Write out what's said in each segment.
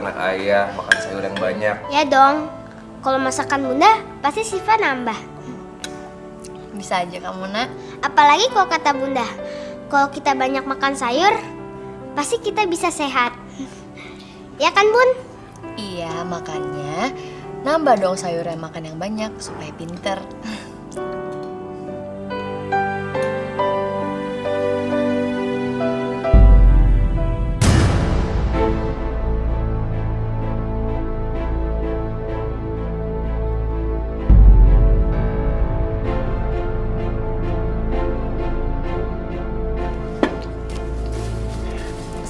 anak ayah makan sayur yang banyak. Ya dong, kalau masakan bunda pasti Siva nambah. Bisa aja kamu, Nak. Apalagi kalau kata bunda, kalau kita banyak makan sayur, pasti kita bisa sehat. Ya kan bun? Iya, makanya nambah dong sayurnya, makan yang banyak supaya pinter.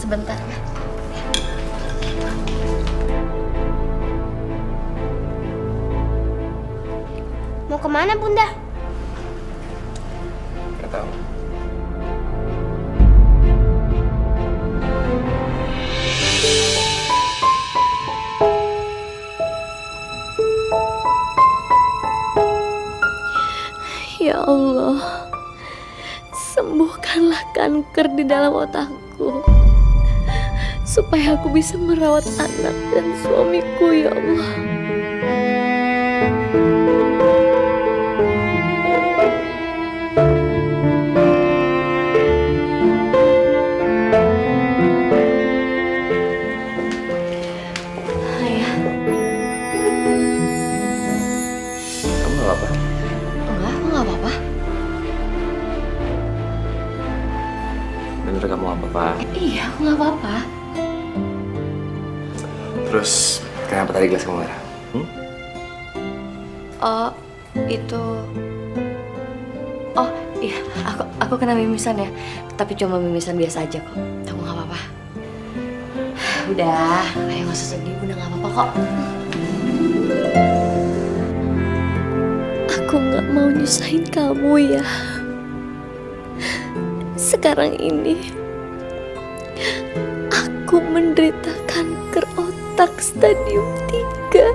Sebentar ya. Mau kemana bunda? Gak tahu. Ya Allah, sembuhkanlah kanker di dalam otakku, supaya aku bisa merawat anak dan suamiku, ya Allah. Ayah, Kamu gak apa-apa? Enggak, aku nggak apa-apa. Bener kamu gak apa-apa? Iya, aku nggak apa-apa. Terus kenapa tadi gelas kamu merah? Oh, itu. Oh, iya, aku kena mimisan ya. Tapi cuma mimisan biasa aja kok. Kamu nggak apa-apa. Udah, kayak nggak usah sedih. Udah nggak apa-apa kok. aku gak mau nyusahin kamu ya. Sekarang ini, aku menderita kanker otak stadium 3.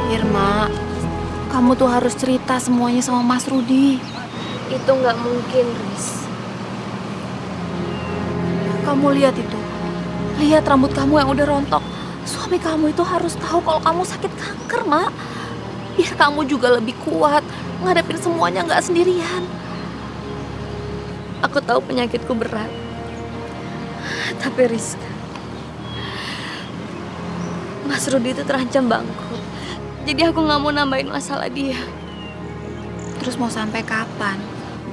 Irma, kamu tuh harus cerita semuanya sama Mas Rudi. Itu gak mungkin, Riz. Kamu lihat itu. Lihat rambut kamu yang udah rontok. Suami kamu itu harus tahu kalau kamu sakit kanker, Mak. Biar kamu juga lebih kuat ngadepin semuanya nggak sendirian. Aku tahu penyakitku berat. Tapi Rizka, Mas Rudi itu terancam bangkrut. Jadi aku gak mau nambahin masalah dia. Terus mau sampai kapan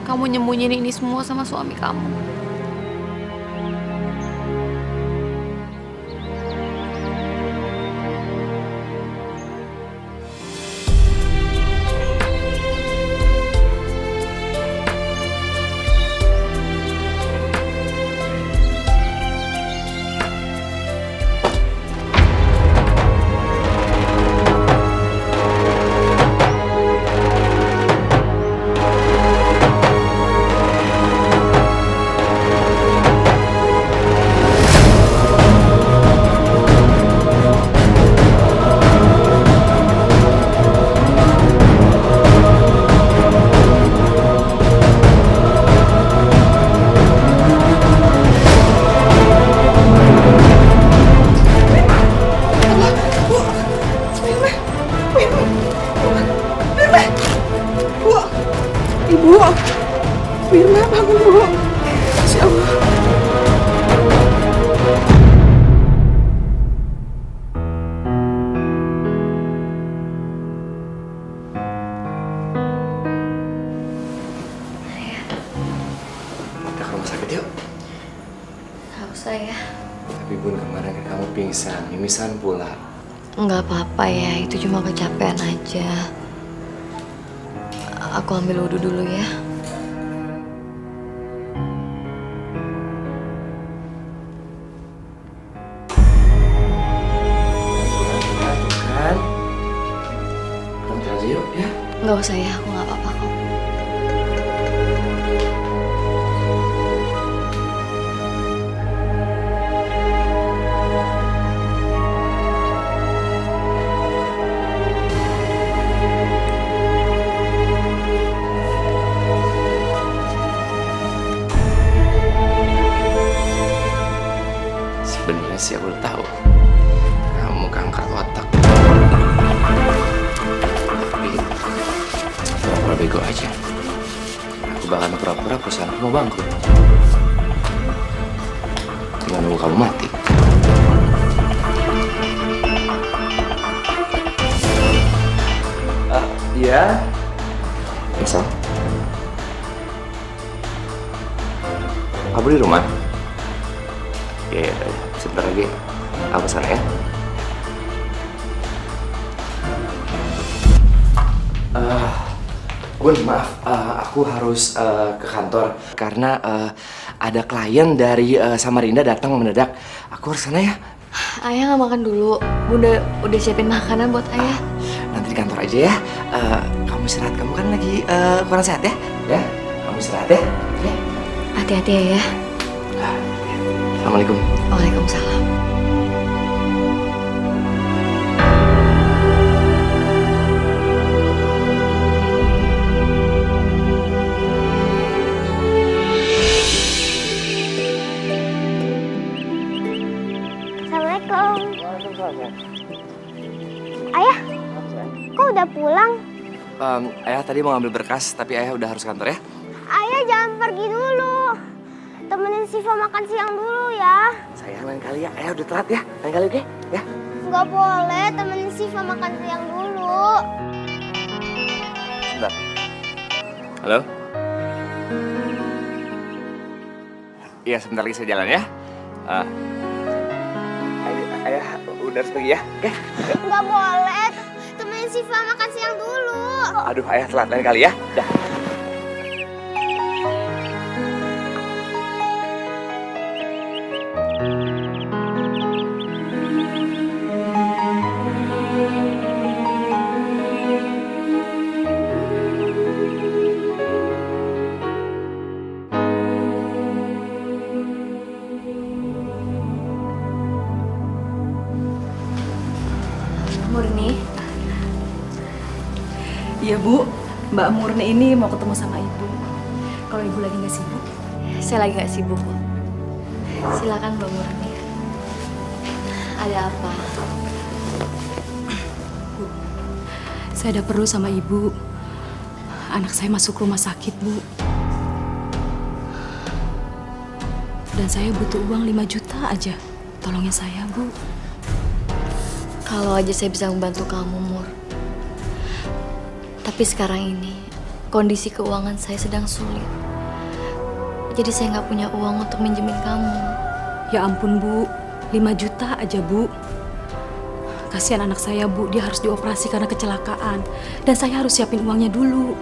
kamu nyembunyiin ini semua sama suami kamu? Ibu, Firna bangun bu. Insya Allah. Kita ke rumah sakit yuk. Gak usah ya. Tapi bun, kemarin kan kamu pingsan, mimisan pula. Nggak apa-apa ya, itu cuma kecapean aja. Aku ambil wudhu dulu ya. Kan? Nanti aja yuk ya. Nggak usah ya, aku nggak apa-apa kok. bego aja. Aku bakal pura-pura perusahaan mau bangkrut. Tinggal nunggu kamu mati. Iya. Misal. Kamu di rumah? Iya, sebentar lagi. Aku sana ya. Bun, maaf, aku harus ke kantor karena ada klien dari Samarinda datang mendadak. Aku harus sana ya. Ayah nggak makan dulu. Bunda udah siapin makanan buat ayah. Nanti di kantor aja ya. Kamu istirahat, kamu kan lagi kurang sehat ya? Ya, kamu istirahat ya. Ya. Hati-hati ya, ya. Assalamualaikum. Waalaikumsalam. Assalamualaikum. Ayah, kok udah pulang? Ayah tadi mau ngambil berkas, tapi ayah udah harus kantor ya. Ayah jangan pergi dulu. Temenin Siva makan siang dulu ya. Sayang, lain kali ya. Ayah udah telat ya. Lain kali oke? Ya. Nggak boleh, temenin Siva makan siang dulu. Sebentar. Halo? Iya, sebentar lagi saya jalan ya. Ayah udah harus pergi ya. Oke? Nggak boleh, temenin Siva makan siang dulu. Aduh, ayah telat. Lain kali ya. Dah. Murni, Iya Bu, Mbak Murni ini mau ketemu sama Ibu. Kalau Ibu lagi nggak sibuk. saya lagi nggak sibuk kok. Silakan Mbak Murni. Ada apa? Saya ada perlu sama Ibu. Anak saya masuk rumah sakit Bu. Dan saya butuh uang 5 juta aja. Tolongin saya Bu. Kalau aja saya bisa membantu kamu, Mur. Tapi sekarang ini, kondisi keuangan saya sedang sulit. Jadi saya nggak punya uang untuk minjemin kamu. Ya ampun Bu, 5 juta aja Bu. Kasihan anak saya Bu, dia harus dioperasi karena kecelakaan. Dan saya harus siapin uangnya dulu.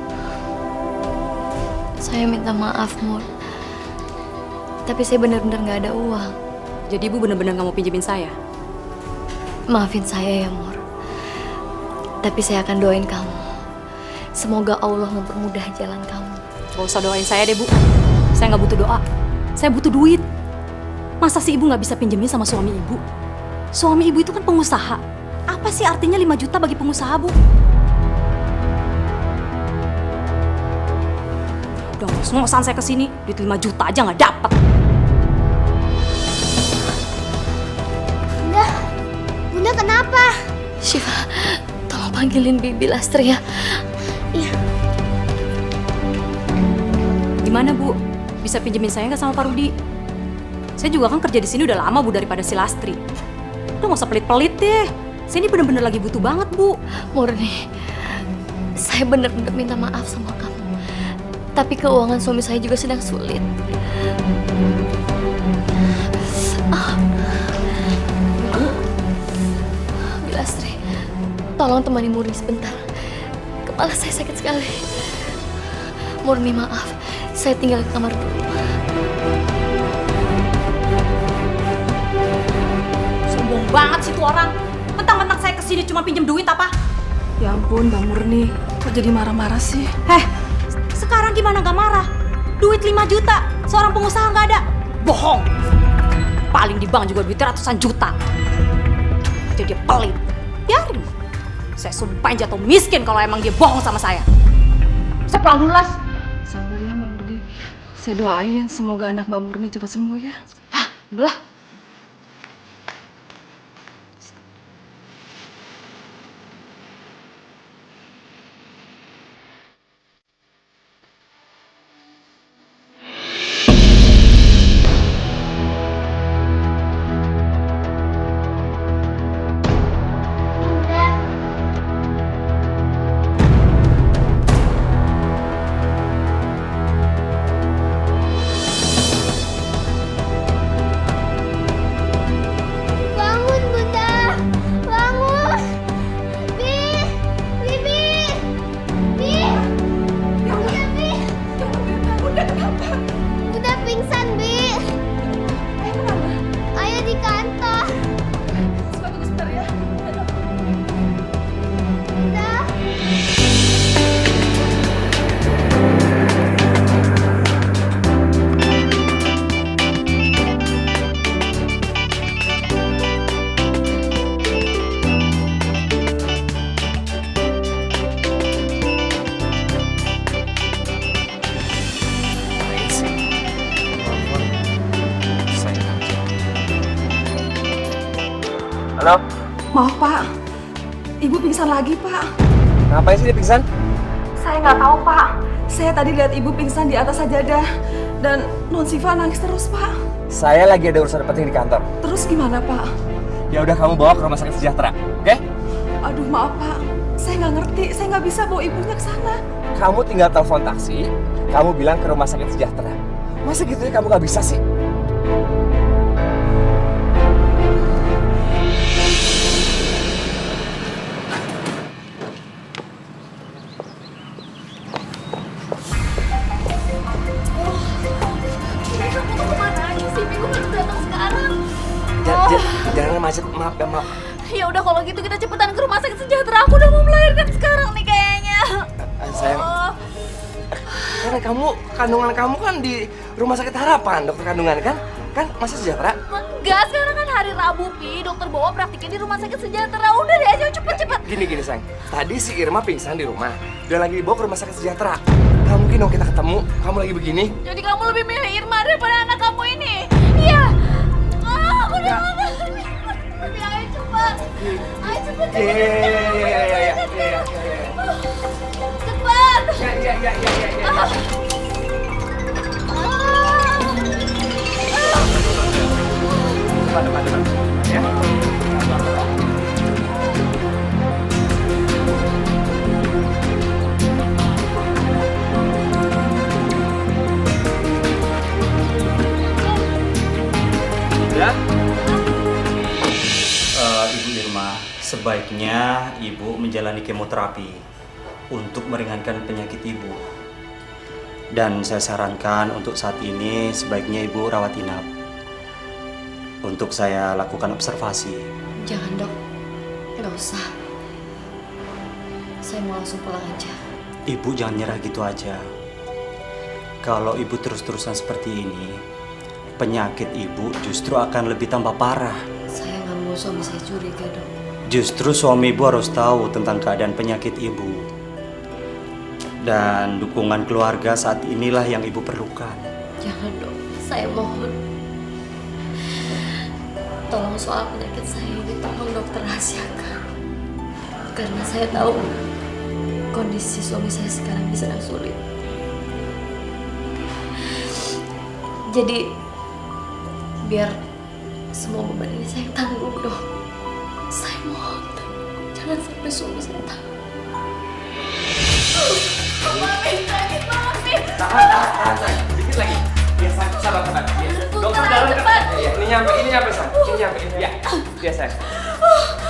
Saya minta maaf, Mur. Tapi saya benar-benar nggak ada uang. Jadi Ibu benar-benar nggak mau pinjemin saya? Maafin saya ya, Mur. Tapi saya akan doain kamu. Semoga Allah mempermudah jalan kamu. Gak usah doain saya deh Bu. Saya nggak butuh doa. Saya butuh duit. Masa sih Ibu nggak bisa pinjemin sama suami Ibu? Suami Ibu itu kan pengusaha. Apa sih artinya 5 juta bagi pengusaha Bu? Udah ngos-ngosan saya kesini, duit 5 juta aja nggak dapet. Bunda kenapa? Syifa, tolong panggilin Bibi Lastri ya. Iya. Gimana Bu? Bisa pinjemin saya nggak sama Pak Rudi? Saya juga kan kerja di sini udah lama Bu daripada si Lastri. Udah nggak usah pelit-pelit deh. Saya ini bener-bener lagi butuh banget Bu. Murni, saya benar-benar minta maaf sama kamu. Tapi keuangan suami saya juga sedang sulit. Bilastri, tolong temani Murni sebentar. Kepala saya sakit sekali. Murni maaf, saya tinggal di kamar dulu. Sombong banget sih tuh orang. Mentang-mentang saya kesini cuma pinjem duit apa? Ya ampun, Mbak Murni. Kok jadi marah-marah sih? Sekarang gimana gak marah? Duit 5 juta, seorang pengusaha gak ada. Bohong. Paling di bank juga duitnya ratusan juta. Jadi dia pelit. Biarin. Saya sumpahin jatuh miskin kalau emang dia bohong sama saya. Saya pulang dulu, Las. Sabar ya Mbak Murni. Saya doain semoga anak Mbak Murni cepat sembuh ya. Belah. Halo? Maaf Pak, Ibu pingsan lagi Pak. Ngapain sih dia pingsan? Saya nggak tahu Pak. Saya tadi lihat Ibu pingsan di atas sajadah dan Non Siva nangis terus Pak. Saya lagi ada urusan penting di kantor. Terus gimana Pak? Ya udah kamu bawa ke rumah sakit sejahtera, oke? Aduh maaf Pak, saya nggak ngerti, saya nggak bisa bawa ibunya ke sana. Kamu tinggal telepon taksi, kamu bilang ke rumah sakit sejahtera. Masa gitu ya kamu nggak bisa sih? Jangan macet, maaf ya maaf. Ya udah kalau gitu kita cepetan ke rumah sakit sejahtera. Aku udah mau melahirkan sekarang nih kayaknya. Sayang, karena kandungan kamu kan di rumah sakit harapan, dokter kandungan kan? Kan masa sejahtera? Enggak, sekarang kan hari Rabu, Pi. Dokter bawa praktiknya di rumah sakit sejahtera. Udah deh, ayo cepet-cepet. Gini sayang, tadi si Irma pingsan di rumah dan lagi dibawa ke rumah sakit sejahtera. Gak mungkin dong kita ketemu, kamu lagi begini. Jadi kamu lebih milih Irma daripada anak kamu ini? Iya. Aku udah Ya. mau. Tapi ayo cepat. Ayo cepet. Iya. Cepat. Iya. Depan. Ya. Ya. Ibu Irma, sebaiknya Ibu menjalani kemoterapi untuk meringankan penyakit Ibu. Dan saya sarankan untuk saat ini sebaiknya Ibu rawat inap. Untuk saya lakukan observasi. Jangan dok, nggak usah. Saya mau langsung pulang aja. Ibu jangan nyerah gitu aja. Kalau Ibu terus-terusan seperti ini, penyakit Ibu justru akan lebih tambah parah. Saya nggak mau suami saya curiga dok. Justru suami Ibu harus tahu tentang keadaan penyakit Ibu. Dan dukungan keluarga saat inilah yang Ibu perlukan. Jangan dok, saya mohon. Tolong soal penyakit saya ini tolong dokter rahasiakan. Karena saya tahu kondisi suami saya sekarang sedang sulit. Jadi biar semua beban ini saya tanggung dok. Saya mohon jangan sampai suami saya tahu. Mami, sakit mami. Tahan, sayang. Dikit lagi. Ya, sabar. Ya. Dokter dalam cepat. Ya, ini nyampe, sayang. Ini nyampe. Ya, sayang.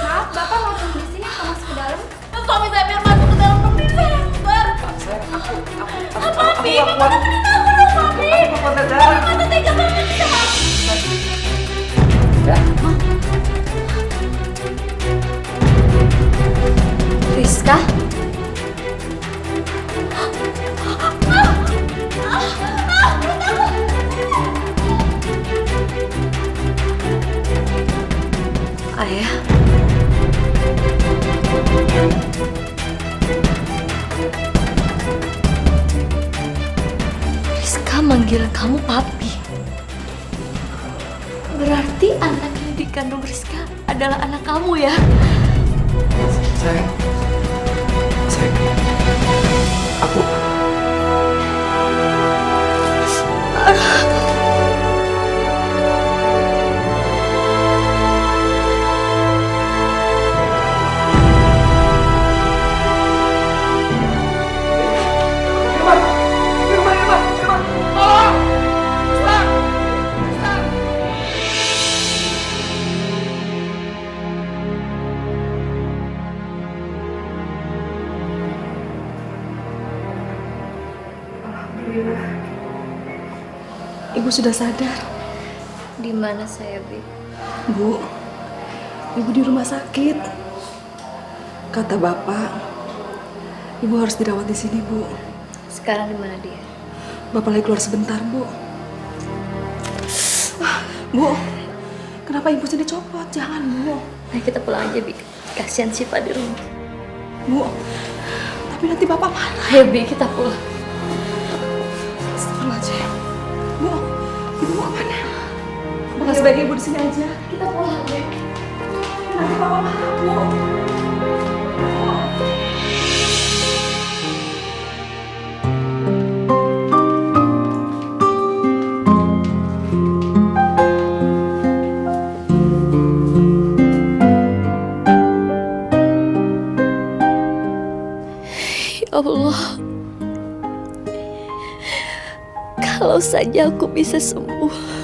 Maaf, Bapak mau tunggu di sini atau masuk ke dalam? Suami saya biar masuk ke dalam rumah saya keluar. Sayang, aku Mami, kuat. Mami, Mami. Aku kuat darah. Mami tega banget sama Ya. Rizka? Ayah. Rizka manggil kamu papi. Berarti anak yang dikandung Rizka adalah anak kamu ya? Sayang. Aku Ibu sudah sadar. Di mana saya, Bi? Bu, Ibu di rumah sakit. Kata Bapak, Ibu harus dirawat di sini, Bu. Sekarang di mana dia? Bapak lagi keluar sebentar, Bu. Bu, kenapa Ibu sini copot? Jangan, Bu. Ayo kita pulang aja, Bi. Kasihan Siva di rumah. Bu, tapi nanti Bapak marah. Ayo, Bi, kita pulang. Astagfirullahaladzim. Bu, Ibu mau kemana? Bukan sebaiknya Ibu di sini aja. Kita pulang, Bi. nanti papa marah, Bu. Ya Allah, kalau saja aku bisa sembuh.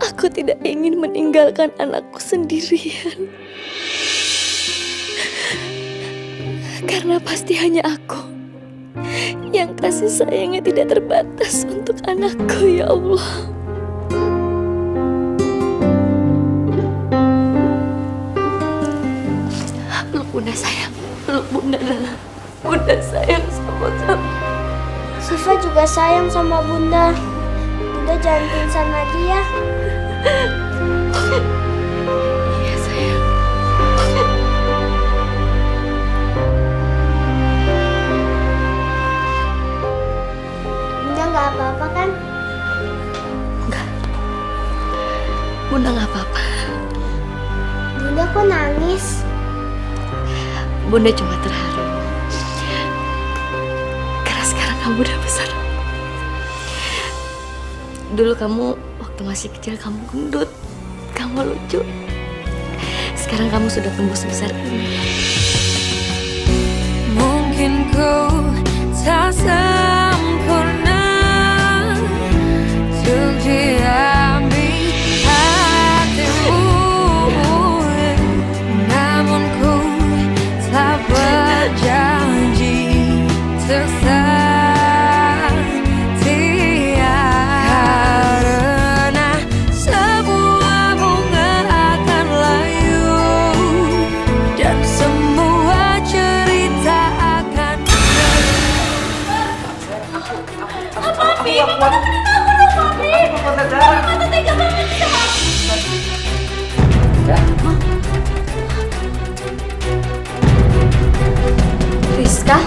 Aku tidak ingin meninggalkan anakku sendirian. Karena pasti hanya aku yang kasih sayangnya tidak terbatas untuk anakku, ya Allah. Peluk bunda sayang, peluk bunda dalam. Bunda sayang sama kamu. Siva juga sayang sama Bunda. Bunda jangan pingsan lagi ya. Iya sayang. Bunda nggak apa-apa kan? Enggak. Bunda nggak apa-apa. Bunda kok nangis? Bunda cuma terharu. Karena sekarang kamu udah besar. Dulu kamu waktu masih kecil kamu gendut, kamu lucu. Sekarang kamu sudah tumbuh sebesar ini. Mungkin ku tak sempurna untuk diambil hatimu, namun ku tak berjanji untuk setia. Karena sebuah bunga akan layu dan semua cerita akan Rizka?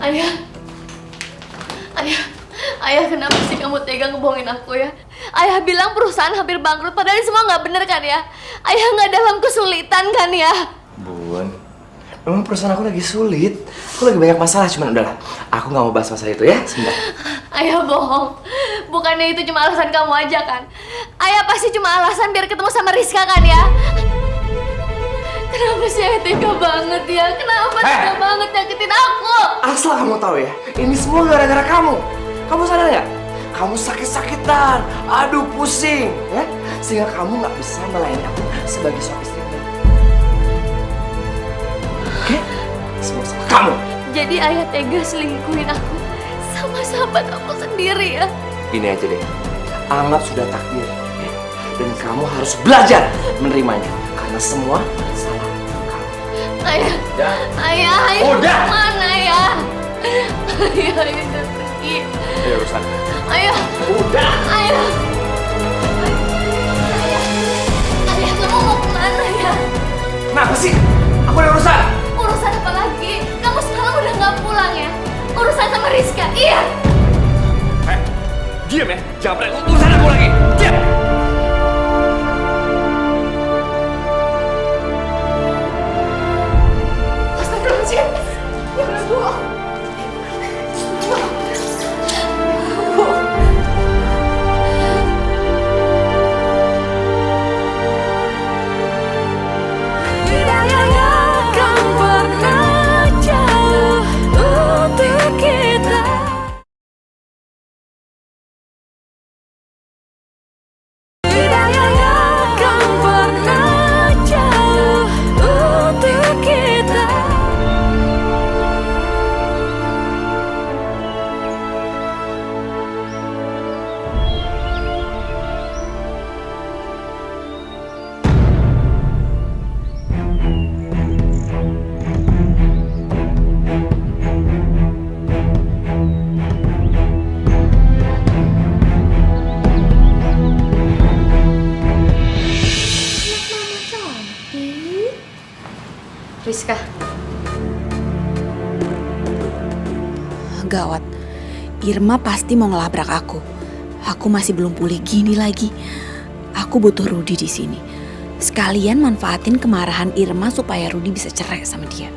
Ayah, ayah kenapa sih kamu tega ngebohongin aku ya? Ayah bilang perusahaan hampir bangkrut, padahal ini semua nggak bener kan ya? Ayah nggak dalam kesulitan kan ya? Bun, memang perusahaan aku lagi sulit. Aku lagi banyak masalah, cuman udahlah. Aku nggak mau bahas masalah itu ya, sebentar. Ayah bohong, bukannya itu cuma alasan kamu aja kan? Ayah pasti cuma alasan biar ketemu sama Rizka kan ya? Kenapa sih ayah tega banget ya? Kenapa tega banget nyakitin aku? Asal kamu tahu ya, ini semua gara-gara kamu. Kamu sadar nggak? Kamu sakit-sakitan, aduh pusing, ya? Sehingga kamu nggak bisa melayani aku sebagai suami istri. Oke? Semua salah kamu. Jadi ayah tega selingkuhin aku sama sahabat aku sendiri ya? Ini aja deh, anggap sudah takdir, ya? Dan kamu harus belajar menerimanya, karena semua salah kamu. Ayah, Udah. ayah Udah. kemana ya? Ayah udah pergi. Ada urusan. Ayah, Udah. ayah. Ayah, kamu mau kemana ya? Kenapa sih? Aku ada urusan. Urusan apa lagi? Kamu sekarang udah nggak pulang ya? Urusan sama Rizka, iya? Diam ya, jangan pernah urusan aku lagi. Diam. Rizka. Gawat. Irma pasti mau ngelabrak aku. Aku masih belum pulih gini lagi. Aku butuh Rudi di sini. Sekalian manfaatin kemarahan Irma supaya Rudi bisa cerai sama dia.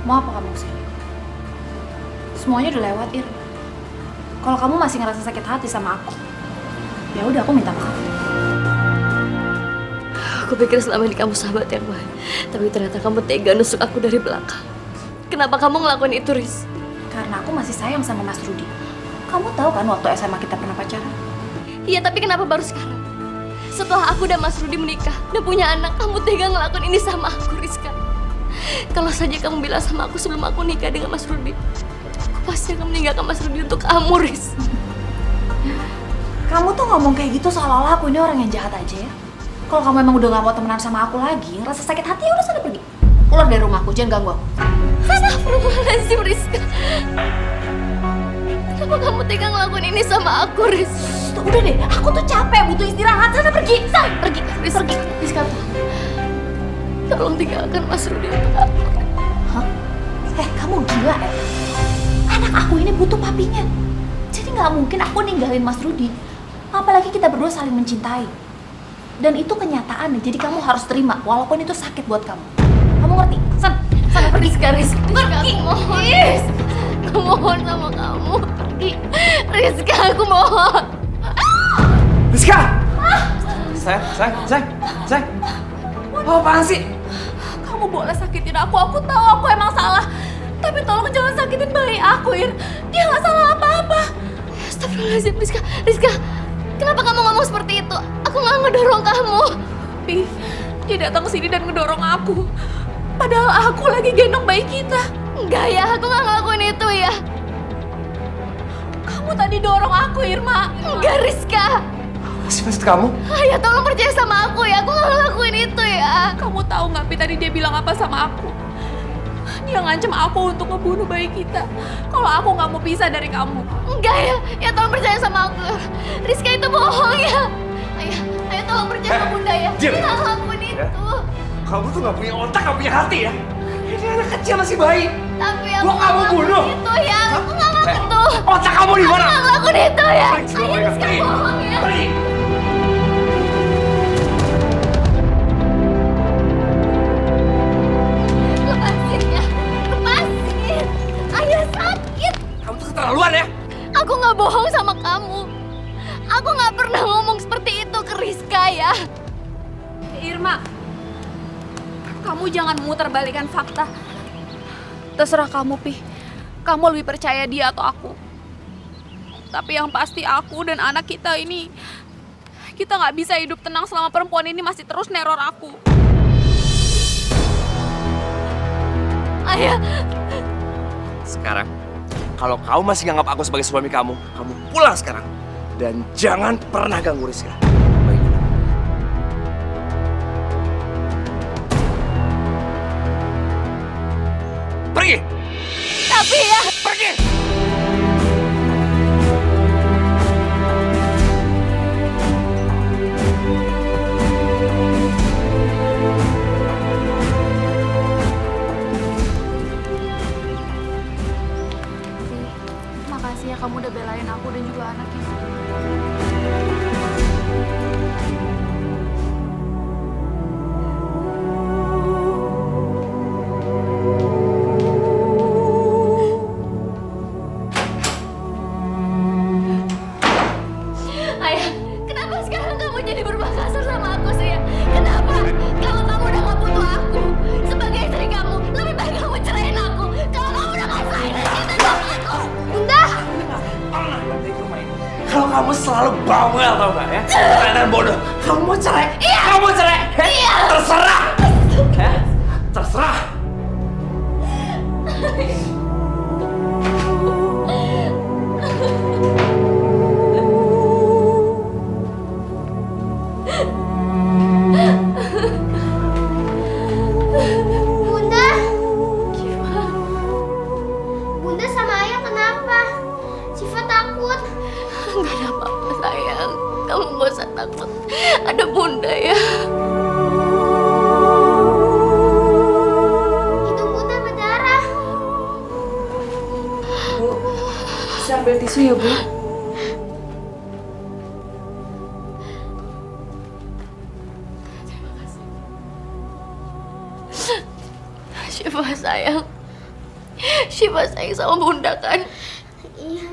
Mau apa kamu kesini? Semuanya udah lewat, Ir. Kalau kamu masih ngerasa sakit hati sama aku, ya udah aku minta maaf. Aku pikir selama ini kamu sahabat yang baik, tapi ternyata kamu tega nusuk aku dari belakang. Kenapa kamu ngelakuin itu, Riz? Karena aku masih sayang sama Mas Rudi. Kamu tahu kan waktu SMA kita pernah pacaran? Iya, tapi kenapa baru sekarang? Setelah aku dan Mas Rudi menikah dan punya anak, kamu tega ngelakuin ini sama aku, Rizka. Kalau saja kamu bilang sama aku sebelum aku nikah dengan Mas Rudi, aku pasti akan meninggalkan Mas Rudi untuk kamu, Riz. Kamu tuh ngomong kayak gitu seolah-olah aku ini orang yang jahat aja ya. Kalau kamu emang udah gak mau temenan sama aku lagi, ngerasa sakit hati, ya udah sana pergi. Keluar dari rumahku, jangan ganggu aku. Astagfirullahaladzim, Rizka. Kenapa kamu tega ngelakuin ini sama aku, Riz? Tuh, udah deh, aku tuh capek, butuh istirahat. Sana pergi, sana pergi, pergi. Rizka, tolong tinggalkan Mas Rudi untuk aku. Hah? Kamu gila ya? Anak aku ini butuh papinya. Jadi nggak mungkin aku ninggalin Mas Rudi. Apalagi kita berdua saling mencintai. Dan itu kenyataan nih, jadi kamu harus terima walaupun itu sakit buat kamu. Kamu ngerti? Sana pergi. Rizka, aku mohon. Aku mohon sama kamu, pergi. Rizka, aku mohon. Rizka! Sayang. Oh, apaan sih? Kamu boleh sakitin aku tahu aku emang salah. Tapi tolong jangan sakitin bayi aku, Ir. Dia nggak salah apa-apa. Astagfirullahaladzim, Rizka. Kenapa kamu ngomong seperti itu? Aku nggak ngedorong kamu. Pi, dia datang ke sini dan ngedorong aku. Padahal aku lagi gendong bayi kita. Enggak ya, aku nggak ngelakuin itu ya. Kamu tadi dorong aku, Irma. Enggak, Rizka. Maksud kamu? Ayah, tolong percaya sama aku ya. Aku nggak ngelakuin itu ya. Kamu tahu nggak, Pi, tadi dia bilang apa sama aku? Dia ngancem aku untuk ngebunuh bayi kita kalau aku nggak mau pisah dari kamu. Enggak ya, ya tolong percaya sama aku. Rizka itu bohong ya. Ayah tolong percaya sama Bunda ya. Diam. Dia nggak ngelakuin itu. Kamu tuh gak punya otak, gak punya hati ya? Ini anak kecil masih bayi. Tapi aku Gua nggak kamu bunuh. ngelakuin itu ya. Aku nggak ngelakuin itu. Otak kamu di mana? Aku nggak ngelakuin itu ya. Pergi, Ayah, Rizka pergi. bohong ya. Pergi. Lepasin ya. Lepasin. Ayah sakit. Kamu tuh keterlaluan ya? Aku nggak bohong sama kamu. Aku nggak pernah ngomong seperti itu ke Rizka ya. Irma, kamu jangan memutarbalikkan fakta. Terserah kamu, Pi. Kamu lebih percaya dia atau aku. Tapi yang pasti aku dan anak kita ini, kita nggak bisa hidup tenang selama perempuan ini masih terus neror aku. Ayah, Sekarang, kalau kamu masih nganggap aku sebagai suami kamu pulang sekarang. Dan jangan pernah ganggu Rizka. Baik. Pergi! tapi ya. Pergi! Makasih ya kamu udah belain aku dan juga anaknya. Ayah, kenapa sekarang kamu jadi berubah kasar sama aku sih ya? Kenapa? Kalau kamu udah gak butuh aku sebagai istri kamu, lebih baik kamu ceraiin aku. Kalau kamu udah gak sayang dan cinta sama aku. Bunda! Pernah dari rumah ini. Kalau kamu selalu bawel tau gak ya? Dan bodoh. Kamu mau cerai? Iya. Kamu mau cerai? Iya. Terserah. Terserah. takut ada bunda ya. Itu bunda berdarah. Bu, saya ambil tisu ya, Bu. Syifa sayang sama bunda kan? Iya.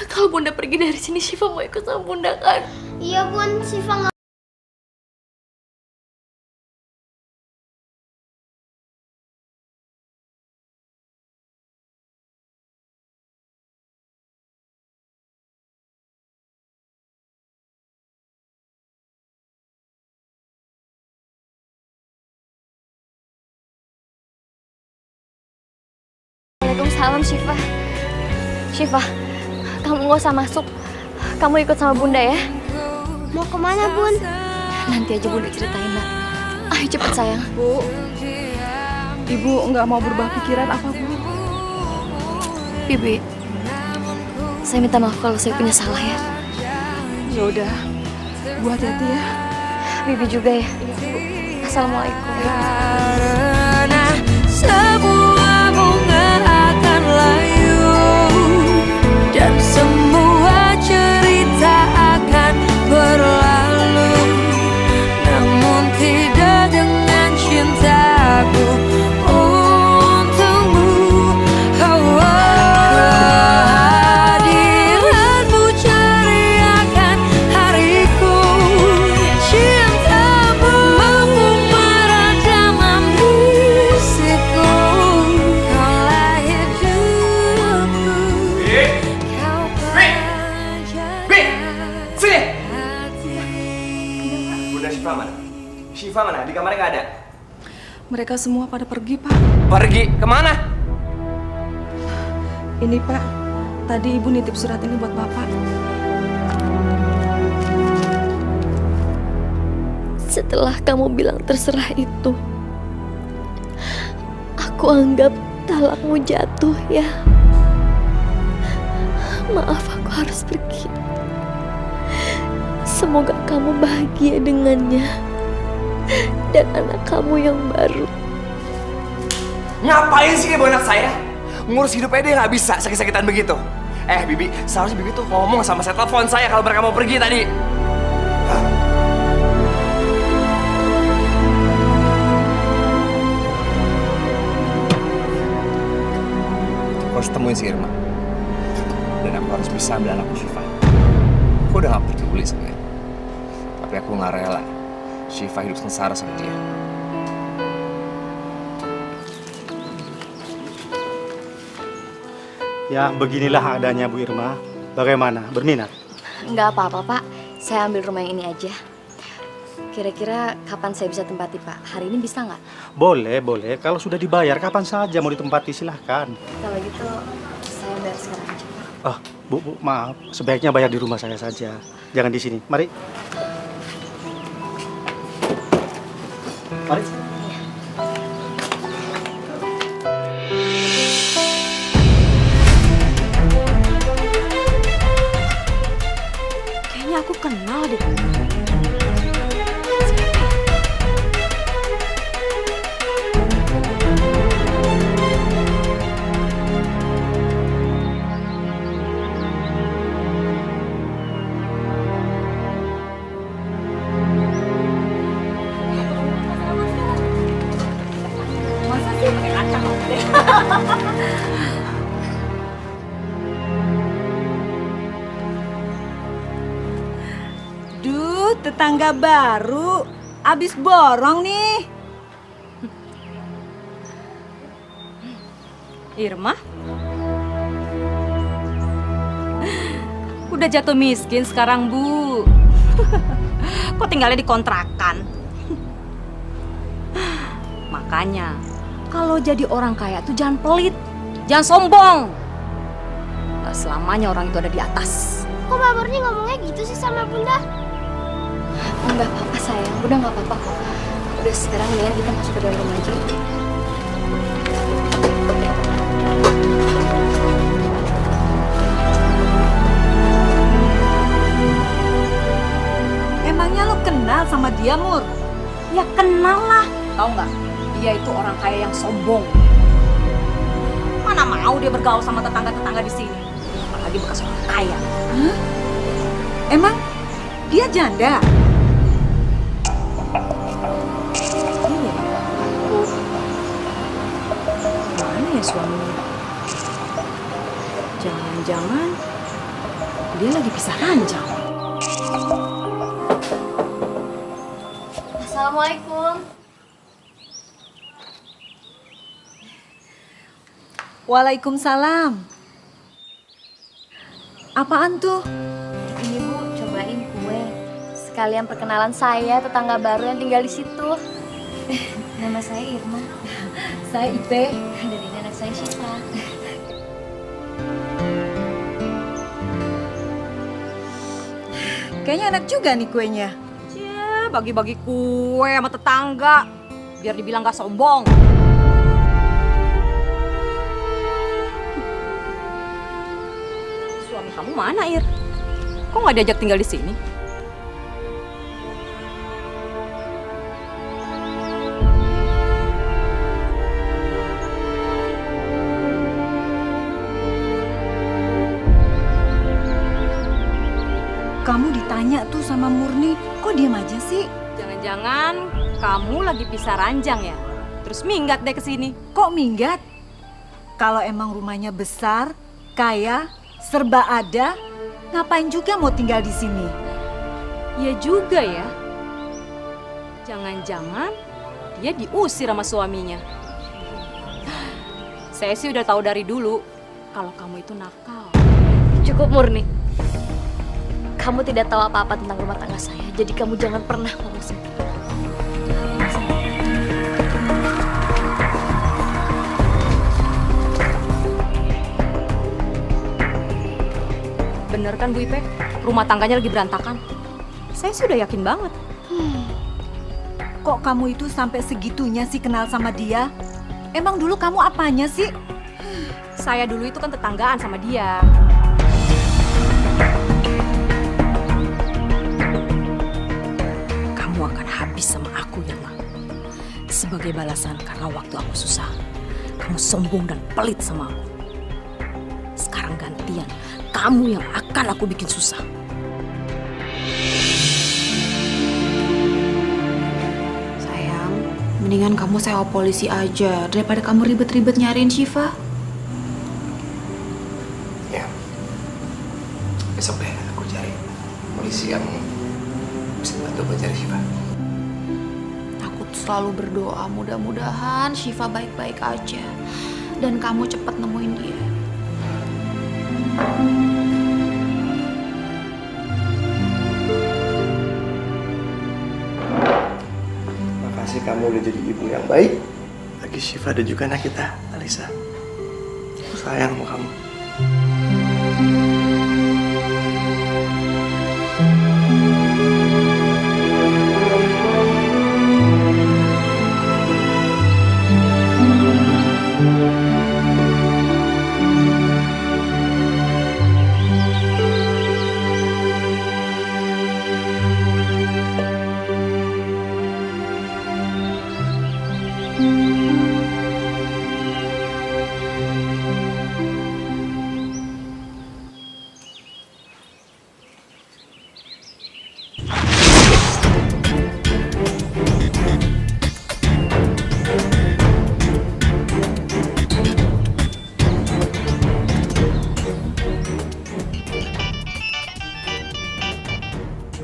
Kalau bunda pergi dari sini, Syifa mau ikut sama bunda kan? Iya bun, Syifa nggak. Waalaikumsalam Syifa. Syifa, kamu nggak usah masuk. Kamu ikut sama bunda ya. Mau kemana bun? Nanti aja bunda ceritain nak. Ayo cepet sayang. Bu, Ibu nggak mau berubah pikiran apa, Bu? Bibi, saya minta maaf kalau saya punya salah ya. Ya udah, Bu hati-hati ya. Bibi juga ya. Assalamualaikum. Karena sebuah bunga akan layu dan semua cerita akan berlalu, namun tidak dengan cintaku untukmu. Kehadiranmu ceriakan hariku, cintamu mampu meredam ambisiku. Kaulah hidupku, kau Sini! hati. Bunda Syifa mana? Syifa mana? Di kamarnya nggak ada. Mereka semua pada pergi, Pak. Pergi kemana? Ini, Pak. Tadi Ibu nitip surat ini buat Bapak. Setelah kamu bilang terserah itu, aku anggap talakmu jatuh ya. Maaf, aku harus pergi. Semoga kamu bahagia dengannya dan anak kamu yang baru. Ngapain sih ibu anak saya? Ngurus hidup aja dia nggak bisa sakit-sakitan begitu. Bibi, seharusnya Bibi tuh ngomong sama saya, telepon saya kalau mereka mau pergi tadi. Aku harus temuin si Irma. Dan aku harus bisa ambil anakku Syifa. Aku udah gak peduli sama dia. Tapi aku gak rela Syifa hidup sengsara sama dia. Ya, beginilah adanya Bu Irma. Bagaimana? Berminat? Nggak apa-apa Pak, saya ambil rumah yang ini aja. Kira-kira kapan saya bisa tempati Pak? Hari ini bisa nggak? Boleh, boleh. Kalau sudah dibayar, kapan saja mau ditempati silahkan. Kalau gitu saya bayar sekarang aja Pak. Oh, Bu, maaf. Sebaiknya bayar di rumah saya saja. Jangan di sini. Mari. Mari. Kayaknya aku kenal deh. Duh, tetangga baru. Abis borong nih. Irma? Udah jatuh miskin sekarang, Bu. Kok tinggalnya di kontrakan? Makanya, kalau jadi orang kaya tuh jangan pelit. Jangan sombong. Gak selamanya orang itu ada di atas. Kok Mbak Murni ngomongnya gitu sih sama Bunda? Nggak apa-apa sayang, udah nggak apa-apa kok. Udah sekarang mendingan kita masuk ke dalam rumah aja. sama dia, Mur? Ya kenal lah. Tahu nggak? Dia itu orang kaya yang sombong. Mana mau dia bergaul sama tetangga-tetangga di sini? Apalagi bekas orang kaya. Hah? Emang dia janda? Iya. Mana ya suaminya? Jangan-jangan dia lagi pisah ranjang. Assalamualaikum. Waalaikumsalam. Apaan tuh? Ini Bu, cobain kue. Sekalian perkenalan saya, tetangga baru yang tinggal di situ. Nama saya Irma. Saya Ipe. Dan ini anak saya Syifa. Kayaknya enak juga nih kuenya. Cie, bagi-bagi kue sama tetangga. Biar dibilang gak sombong. Suami kamu mana, Ir? Kok gak diajak tinggal di sini? Kamu ditanya tuh sama Murni, kok diam aja sih? Jangan-jangan kamu lagi pisah ranjang ya? Terus minggat deh ke sini. Kok minggat? Kalau emang rumahnya besar, kaya, serba ada, ngapain juga mau tinggal di sini? Ya juga ya. Jangan-jangan dia diusir sama suaminya. Saya sih udah tahu dari dulu kalau kamu itu nakal. Cukup Murni. Kamu tidak tahu apa-apa tentang rumah tangga saya, jadi kamu jangan pernah ngomong seperti itu. Bener kan Bu Ipe? Rumah tangganya lagi berantakan. Saya sih udah yakin banget. Kok kamu itu sampai segitunya sih kenal sama dia? Emang dulu kamu apanya sih? Saya dulu itu kan tetanggaan sama dia. Kamu akan habis sama aku, Irma. Sebagai balasan karena waktu aku susah, kamu sombong dan pelit sama aku. Sekarang gantian, kamu yang akan aku bikin susah. Sayang, mendingan kamu sewa polisi aja daripada kamu ribet-ribet nyariin Syifa. Ya. Besok deh aku cari polisi yang bisa bantu gue cari Syifa. Aku tuh selalu berdoa mudah-mudahan Syifa baik-baik aja dan kamu cepat nemuin dia. Makasih kamu udah jadi ibu yang baik bagi Syifa dan juga anak kita, Alisa. Aku sayang sama kamu.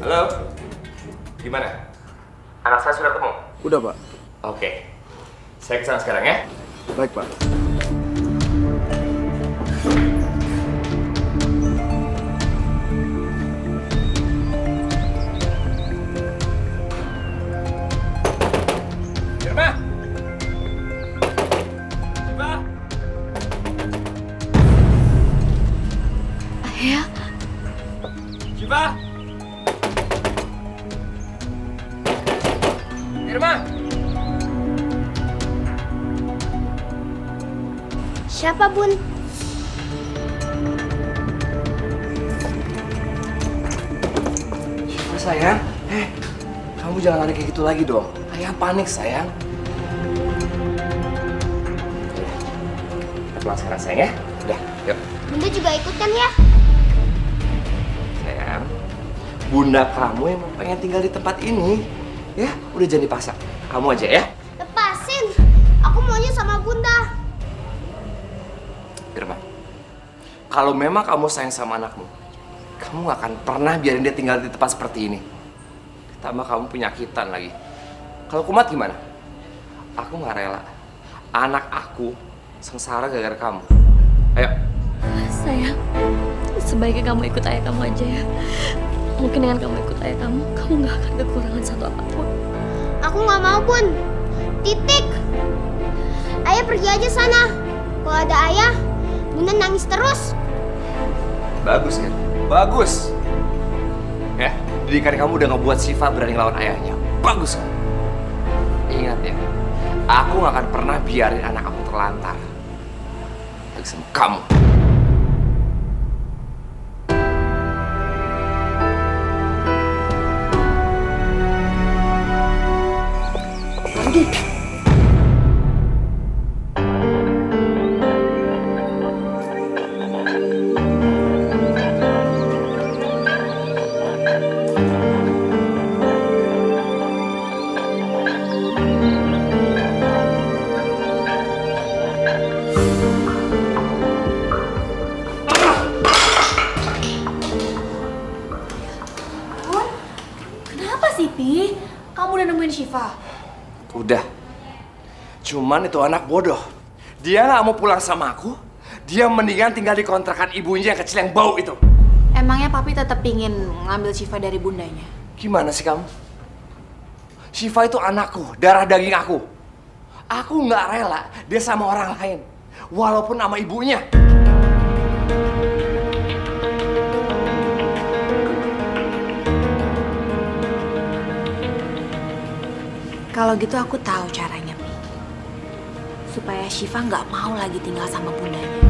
Halo, gimana? Anak saya sudah ketemu? Udah, Pak. Oke, saya kesana sekarang ya. Baik, Pak. Irma! Syifa! Ayah, Syifa! Irma! Siapa, Bun? Syifa sayang, Kamu jangan ada kayak gitu lagi dong. Ayah panik, sayang. Kita pulang sekarang, sayang ya. Udah, yuk. Bunda juga ikut kan ya? Sayang, bunda kamu yang pengen tinggal di tempat ini. Ya, udah jangan dipaksa. Kamu aja ya. Lepasin. Aku maunya sama Bunda. Irma, kalau memang kamu sayang sama anakmu, kamu gak akan pernah biarin dia tinggal di tempat seperti ini. Ditambah kamu penyakitan lagi. Kalau kumat gimana? Aku gak rela anak aku sengsara gara-gara kamu. Ayo. Sayang, sebaiknya kamu ikut ayah kamu aja ya. Mungkin dengan kamu ikut ayah kamu gak akan kekurangan satu apapun. Aku nggak mau, Bun. Titik. Ayah pergi aja sana. Kalau ada ayah, Bunda nangis terus. Bagus kan? Bagus. Ya, didikan kamu udah ngebuat Syifa berani ngelawan ayahnya. Bagus kan? Ingat ya, aku gak akan pernah biarin anak aku terlantar. Lagi sama kamu. Kenapa sih, Pi? Kamu udah nemuin Syifa? Udah. Cuman itu anak bodoh. Dia gak mau pulang sama aku. Dia mendingan tinggal di kontrakan ibunya yang kecil yang bau itu. Emangnya Papi tetap pingin ngambil Syifa dari bundanya? Gimana sih kamu? Syifa itu anakku, darah daging aku. Aku gak rela dia sama orang lain. Walaupun sama ibunya. Kalau gitu aku tahu caranya, Pi. Supaya Syifa nggak mau lagi tinggal sama bundanya.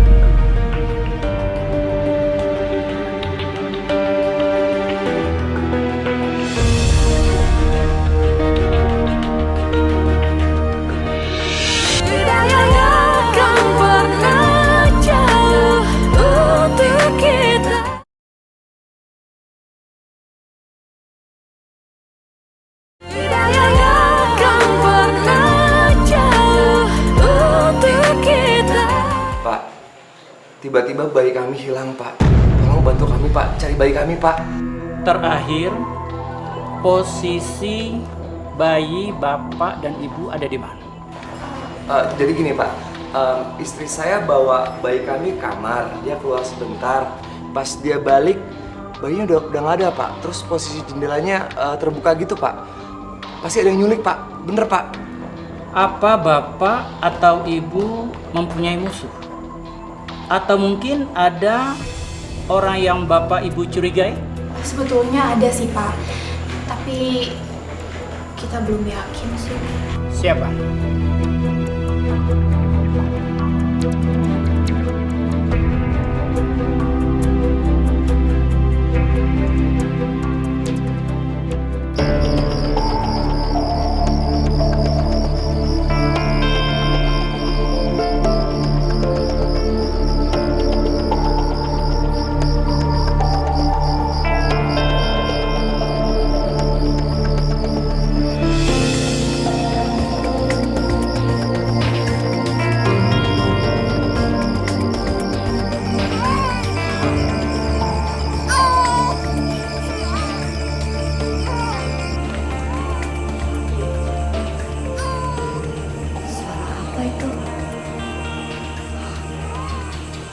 Tiba-tiba bayi kami hilang, Pak. Tolong bantu kami, Pak. Cari bayi kami, Pak. Terakhir, posisi bayi bapak dan ibu ada di mana? Jadi gini, Pak. Istri saya bawa bayi kami ke kamar. Dia keluar sebentar. Pas dia balik, bayinya udah nggak ada, Pak. Terus posisi jendelanya terbuka gitu, Pak. Pasti ada yang nyulik, Pak. Bener, Pak. Apa bapak atau ibu mempunyai musuh? Atau mungkin ada orang yang bapak ibu curigai? Sebetulnya ada sih, Pak. Tapi kita belum yakin sih. Siapa?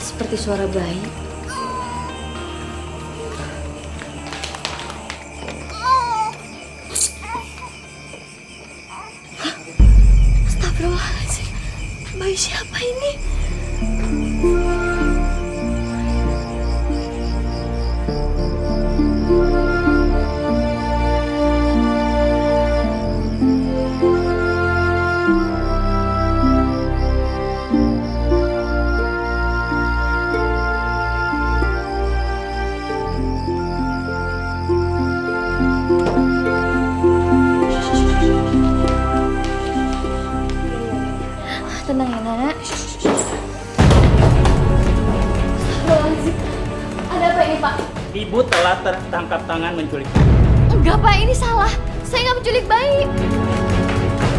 Seperti suara bayi. Astagfirullahaladzim. Bayi siapa ini? ibu telah tertangkap tangan menculik. Enggak Pak, ini salah. Saya nggak menculik bayi.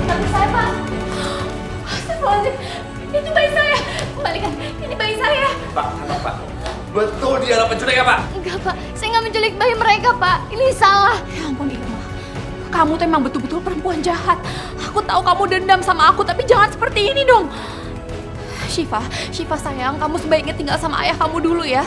Tapi saya Pak. Astagfirullahaladzim, itu bayi saya. Kembalikan, ini bayi saya. Pak, Pak. Betul dia adalah penculik ya, Pak? Enggak Pak, saya nggak menculik bayi mereka Pak. Ini salah. Ya ampun Irma, kamu tuh emang betul-betul perempuan jahat. Aku tahu kamu dendam sama aku, tapi jangan seperti ini dong. Syifa sayang, kamu sebaiknya tinggal sama ayah kamu dulu ya.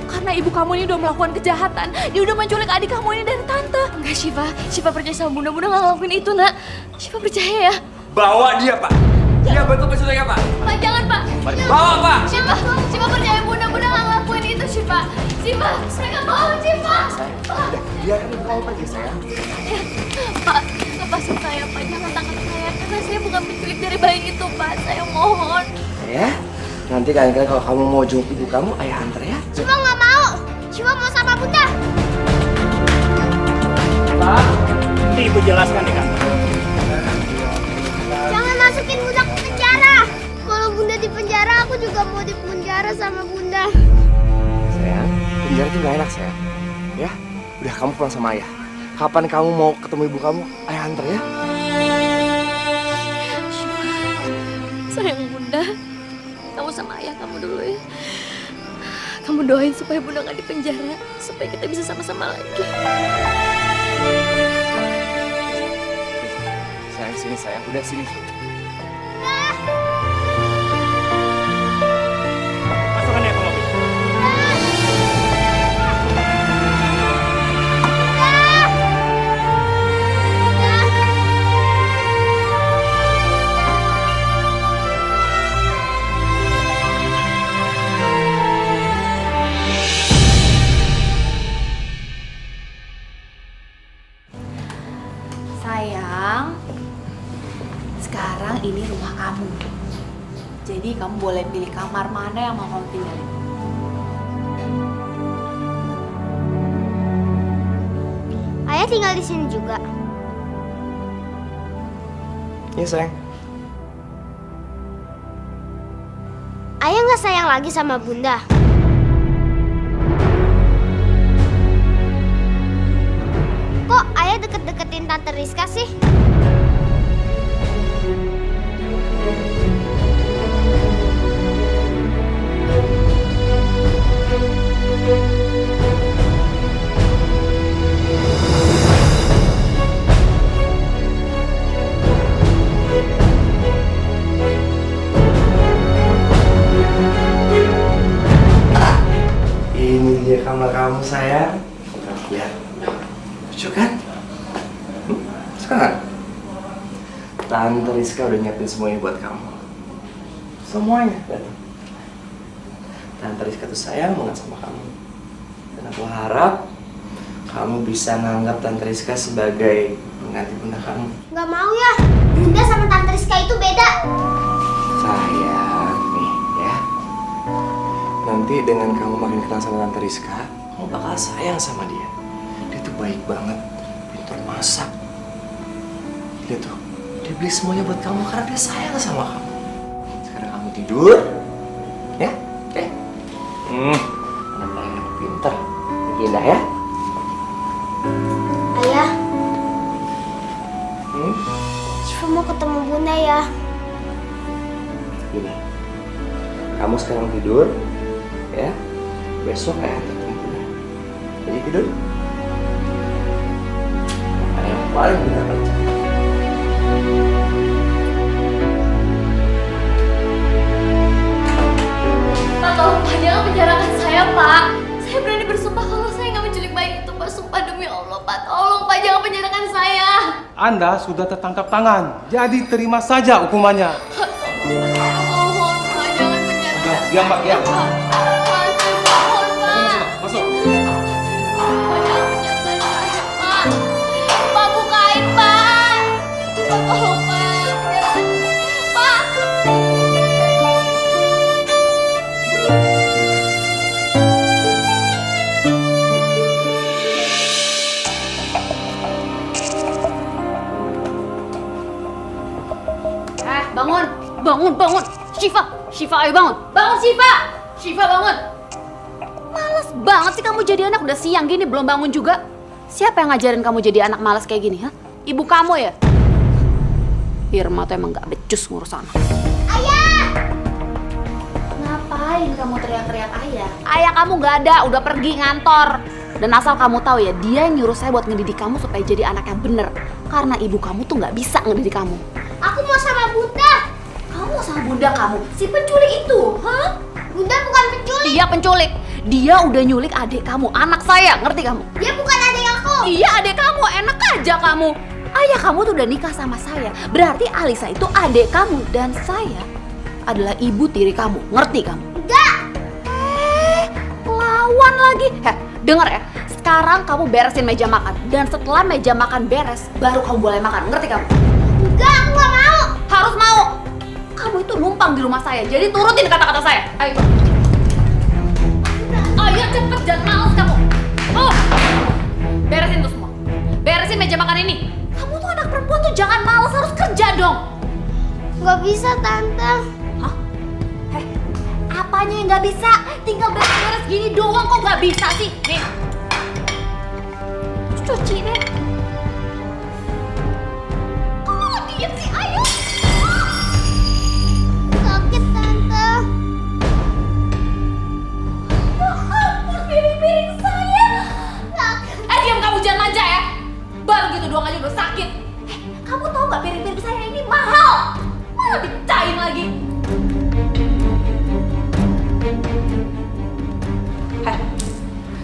Karena ibu kamu ini udah melakukan kejahatan. Dia udah menculik adik kamu ini dari tante. Enggak Syifa percaya sama Bunda. Bunda nggak ngelakuin itu nak. Syifa percaya ya. Bawa dia, Pak. Dia betul penculik ya, Pak? Pak jangan Pak. Bawa, Pak. Syifa percaya Bunda. Bunda nggak ngelakuin itu Syifa. Mereka bohong Syifa. Udah, biarkan ibu kamu pergi, sayang. Pak, lepasin saya Pak. Jangan tangkap saya. Karena saya bukan penculik dari bayi itu Pak. Saya mohon. Ya, nanti kalian kalau kamu mau jenguk ibu kamu, ayah antar ya. Syifa nggak mau. Syifa mau sama Bunda. Pak, ibu jelaskan di kantor. Jangan masukin Bunda ke penjara. Kalau Bunda di penjara, aku juga mau di penjara sama Bunda. Sayang, penjara itu gak enak, sayang. Ya, udah kamu pulang sama ayah. Kapan kamu mau ketemu ibu kamu, ayah antar ya. Sayang Bunda, kamu sama ayah kamu dulu ya. Kamu doain supaya Bunda nggak di penjara, supaya kita bisa sama-sama lagi. Sayang, sini sayang. Udah sini. Masukkan dia ke mobil. Sayang, sekarang ini rumah kamu. Jadi kamu boleh pilih kamar mana yang mau kamu tinggalin. Ayah tinggal di sini juga. Iya, sayang. Ayah nggak sayang lagi sama Bunda. Kok ayah deket-deketin Tante Rizka sih? Ini dia kamar kamu, sayang. Lihat. Lucu kan? Sekarang Tante Rizka udah nyiapin semuanya buat kamu. Semuanya. Tante Rizka tuh sayang banget sama kamu. Dan aku harap kamu bisa menganggap Tante Rizka sebagai pengganti bunda kamu. Nggak mau ya. Bunda sama Tante Rizka itu beda. Sayang, nih ya. Nanti dengan kamu makin kenal sama Tante Rizka, kamu bakal sayang sama dia. Dia tuh baik banget, pintar masak. Dia tuh, dia beli semuanya buat kamu karena dia sayang sama kamu. Sekarang kamu tidur, ya? Anak yang pintar, indah ya? Ayah, Syifa mau ketemu Bunda ya. Gini, kamu sekarang tidur, ya? Besok ayah ketemu Bunda. Jadi tidur. Ayah yang paling benar kerja. Pak, tolong Pak, jangan penjarakan saya Pak. Saya berani bersumpah kalau saya nggak menculik bayi itu Pak. Sumpah demi Allah Pak, tolong Pak, jangan penjarakan saya. Anda sudah tertangkap tangan, jadi terima saja hukumannya. Mohon Pak, jangan penjarakan Udah, diam Pak, diam. Pak, saya mohon Pak. Masuk. Pak, jangan penjarakan saya Pak. Pak, bukain Pak. Pak, tolong Pak. Pak. Bangun. Syifa, ayo bangun. Bangun Syifa. Syifa bangun. Males banget sih kamu jadi anak, udah siang gini belum bangun juga. Siapa yang ngajarin kamu jadi anak malas kayak gini, ha? Ibu kamu ya? Irma tuh emang gak becus ngurus anak. Ayah! Ngapain kamu teriak-teriak ayah? Ayah kamu gak ada, udah pergi ngantor. Dan asal kamu tahu ya, dia yang nyuruh saya buat ngedidik kamu supaya jadi anak yang bener. Karena ibu kamu tuh gak bisa ngedidik kamu. Aku mau sama Bunda. Kamu mau sama bunda kamu? Si penculik itu, ha? Bunda bukan penculik. Dia penculik. Dia udah nyulik adik kamu, anak saya, ngerti kamu? Dia bukan adik aku. Iya adik kamu, enak aja kamu. Ayah kamu tuh udah nikah sama saya. Berarti Alisa itu adik kamu dan saya adalah ibu tiri kamu, ngerti kamu? Enggak. Lawan lagi. Denger ya. Sekarang kamu beresin meja makan dan setelah meja makan beres, baru kamu boleh makan, ngerti kamu? Enggak, aku gak mau. Harus mau. Kamu itu numpang di rumah saya, jadi turutin kata-kata saya. Ayo. Ayo cepet, jangan males kamu. Oh, beresin tuh semua. Beresin meja makan ini. Kamu tuh anak perempuan tuh jangan males, harus kerja dong. Gak bisa, Tante. Hah? Apanya yang gak bisa? Tinggal beres-beres gini doang kok gak bisa sih? Nih. Cuci deh. Oh, diem sih, ayo. Sakit, Tante. Ya ampun, piring-piring saya. Diam kamu, jangan manja ya. Baru gitu doang aja udah sakit. Kamu tahu nggak piring-piring saya ini mahal? Malah dipecahin lagi.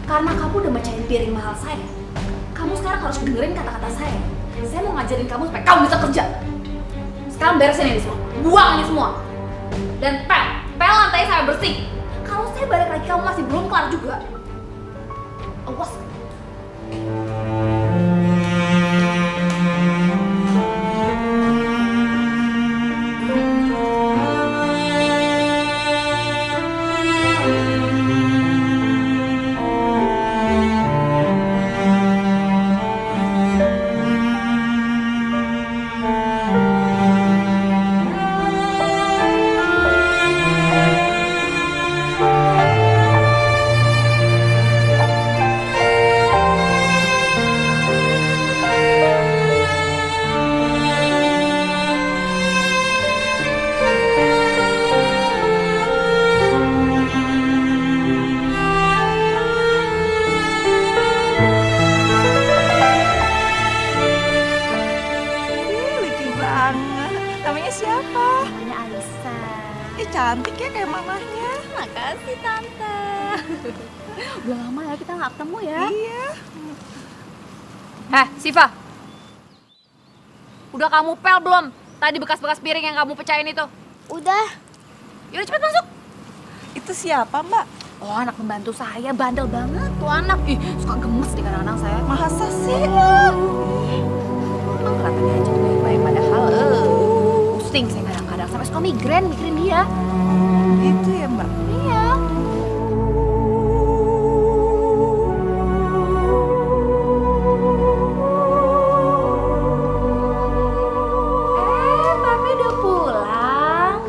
Karena kamu udah mecahin piring mahal saya, kamu sekarang harus dengerin kata-kata saya. Saya mau ngajarin kamu supaya kamu bisa kerja. Sekarang beresin ini semua, buang ini semua. Dan pel lantai saya bersih. Kalau saya balik lagi kamu masih belum kelar juga. Awas. Cantik ya kayak mamahnya. Makasih Tante. Udah lama ya kita nggak ketemu ya. Iya. Siva. Udah kamu pel belum? Tadi bekas-bekas piring yang kamu pecahin itu. Udah. Yaudah cepet masuk. Itu siapa, Mbak? Oh, anak pembantu saya, bandel banget tuh anak. Ih, suka gemes di kadang-kadang saya. Masa sih? Emang kelihatannya aja tuh baik-baik padahal pusing saya kadang-kadang sampai suka migrain mikirin dia. Itu ya, Mbak? Iya. Papi udah pulang.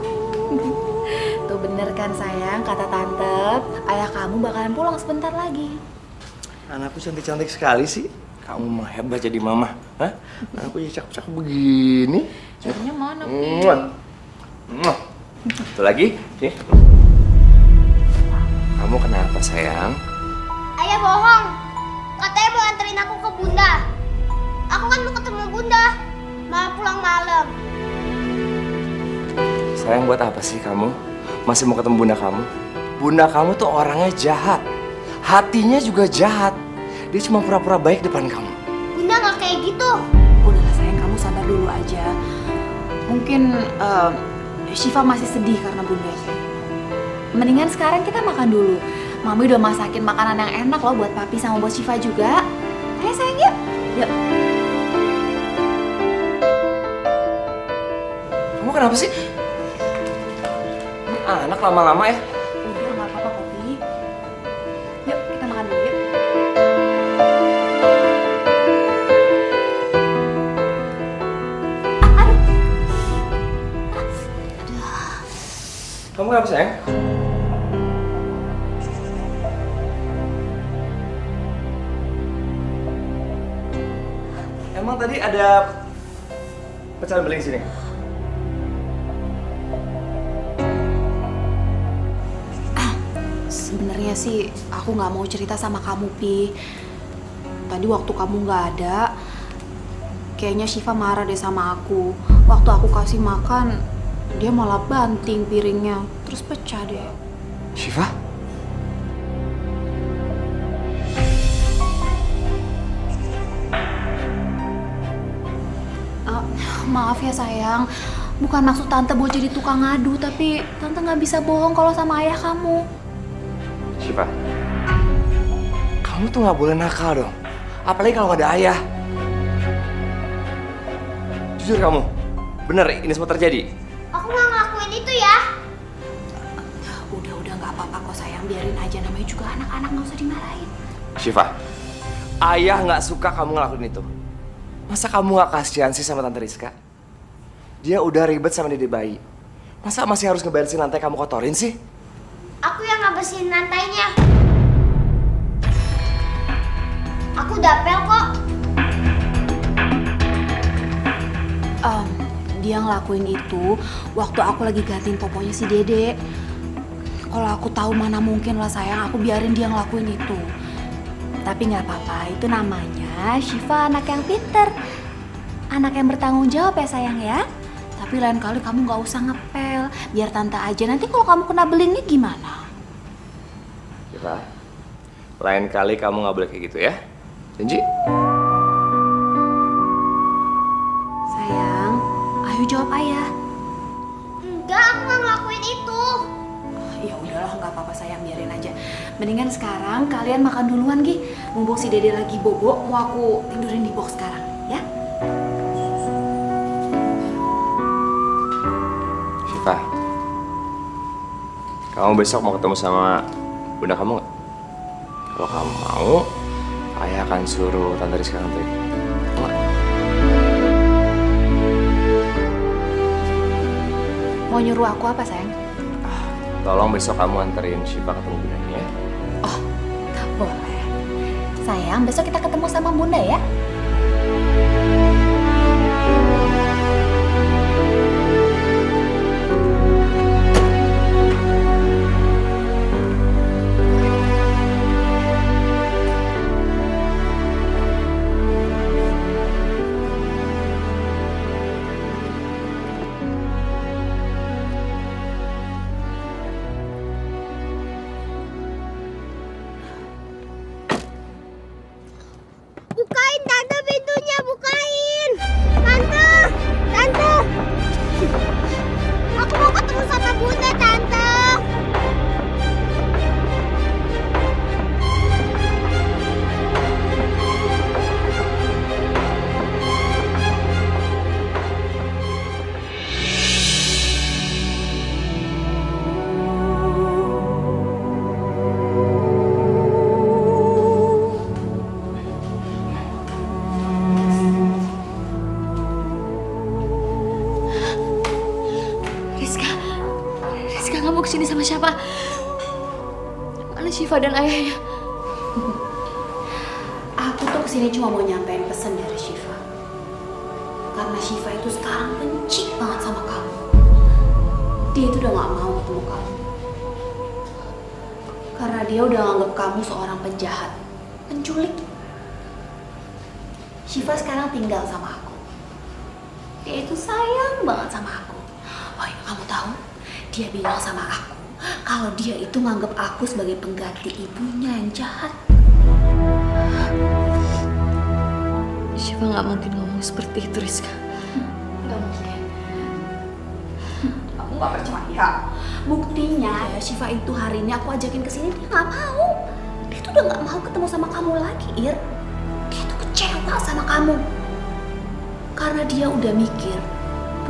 Tuh bener kan sayang, kata Tante, ayah kamu bakalan pulang sebentar lagi. Anakku cantik-cantik sekali sih. Kamu mah hebat jadi mama. Hah? Anakku ya cakep-cakep begini. Jadinya mana, Satu lagi, nih. Kamu kenapa sayang? Ayah bohong. Katanya mau anterin aku ke Bunda. Aku kan mau ketemu Bunda. Malah pulang malam. Sayang, buat apa sih kamu masih mau ketemu bunda kamu? Bunda kamu tuh orangnya jahat. Hatinya juga jahat. Dia cuma pura-pura baik depan kamu. Bunda nggak kayak gitu. Udahlah sayang, kamu sabar dulu aja. Mungkin Syifa masih sedih karena bundanya. Mendingan sekarang kita makan dulu. Mami udah masakin makanan yang enak loh buat papi sama buat Syifa juga. Ayo sayang, yuk. Yuk. Kamu kenapa sih? Ini anak lama-lama ya. Udah nggak apa-apa Popi. Yuk kita makan dulu yuk. Kamu kenapa sayang? Emang tadi ada pecahan beling sini? Sebenarnya sih aku nggak mau cerita sama kamu, Pi. Tadi waktu kamu nggak ada, kayaknya Syifa marah deh sama aku. Waktu aku kasih makan, dia malah banting piringnya, terus pecah deh. Syifa? Maaf ya sayang, bukan maksud tante buat jadi tukang ngadu, tapi tante nggak bisa bohong kalau sama ayah kamu. Syifa, kamu tuh nggak boleh nakal dong. Apalagi kalau nggak ada ayah. Jujur kamu, bener ini semua terjadi? Aku nggak ngelakuin itu ya. Udah nggak apa-apa kok sayang, biarin aja, namanya juga anak-anak, nggak usah dimarahin. Syifa, ayah nggak suka kamu ngelakuin itu. Masa kamu nggak kasihan sih sama Tante Rizka? Dia udah ribet sama Dede bayi. Masa masih harus ngebersihin lantai kamu kotorin sih? Aku yang ngabersihin lantainya. Aku dapel kok. Dia ngelakuin itu waktu aku lagi gantiin poponya si Dede. Kalau aku tahu mana mungkin lah sayang, aku biarin dia ngelakuin itu. Tapi nggak apa-apa, itu namanya Syifa anak yang pinter. Anak yang bertanggung jawab ya sayang ya. Tapi lain kali kamu nggak usah ngepel, biar tante aja. Nanti kalau kamu kena belingnya gimana? Syifa, lain kali kamu nggak boleh kayak gitu ya. Janji? Sayang, ayo jawab ayah. Enggak, aku nggak ngelakuin itu. Ya udahlah, nggak apa-apa sayang, biarin aja. Mendingan sekarang kalian makan duluan, Gi. Mumpung si Dede lagi bobo, mau aku tidurin di box sekarang, ya? Syifa, kamu besok mau ketemu sama bunda kamu nggak? Kalau kamu mau, ayah akan suruh Tante Rizka nganterin. Mau nggak? Mau nyuruh aku apa sayang? Tolong besok kamu anterin Syifa ketemu bundanya ya. Boleh. Sayang, besok kita ketemu sama bunda ya? Bukain tante pintunya, bukain. Tante, tante. Aku mau ketemu sama bunda tante. Rizka nggak mau kesini sama siapa? Mana Syifa dan ayahnya? Aku tuh kesini cuma mau nyampein pesan dari Syifa. Karena Syifa itu sekarang benci banget sama kamu. Dia itu udah gak mau ketemu kamu. Karena dia udah nganggap kamu seorang penjahat, penculik. Syifa sekarang tinggal sama aku. Dia itu sayang banget sama aku. Oh iya, kamu tahu? Dia bilang sama aku kalau dia itu nganggap aku sebagai pengganti ibunya yang jahat. Syifa nggak mungkin ngomong seperti itu, Rizka. Gak mungkin. Kamu gak percaya? Buktinya ya, Syifa itu hari ini aku ajakin kesini, dia gak mau. Dia tuh udah gak mau ketemu sama kamu lagi, Ir. Dia tuh kecewa sama kamu. Karena dia udah mikir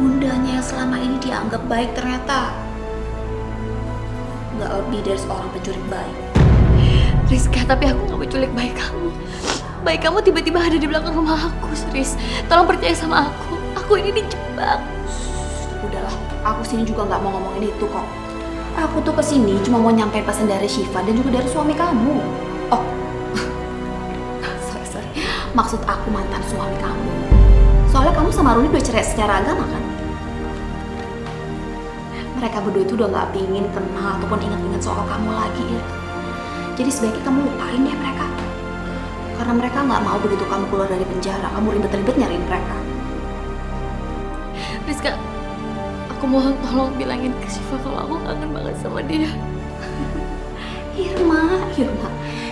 bundanya yang selama ini dia anggap baik ternyata gak lebih dari seorang pencuri bayi. Rizka, tapi aku gak menculik bayi kamu. Bayi kamu tiba-tiba ada di belakang rumah aku, Riz. Tolong percaya sama aku. Aku ini dijebak. Udahlah, aku sini juga nggak mau ngomongin itu kok. Aku tuh kesini cuma mau nyampein pesan dari Syifa dan juga dari suami kamu. Oh, sorry. Maksud aku mantan suami kamu. Soalnya kamu sama Rudi udah cerai secara agama kan? Mereka berdua itu udah gak pingin kenal ataupun ingat-ingat soal kamu lagi, Ir. Jadi sebaiknya kamu lupain deh mereka. Karena mereka gak mau begitu kamu keluar dari penjara, kamu ribet-ribet nyariin mereka. Rizka, aku mohon tolong bilangin ke Syifa kalau aku kangen banget sama dia. Irma,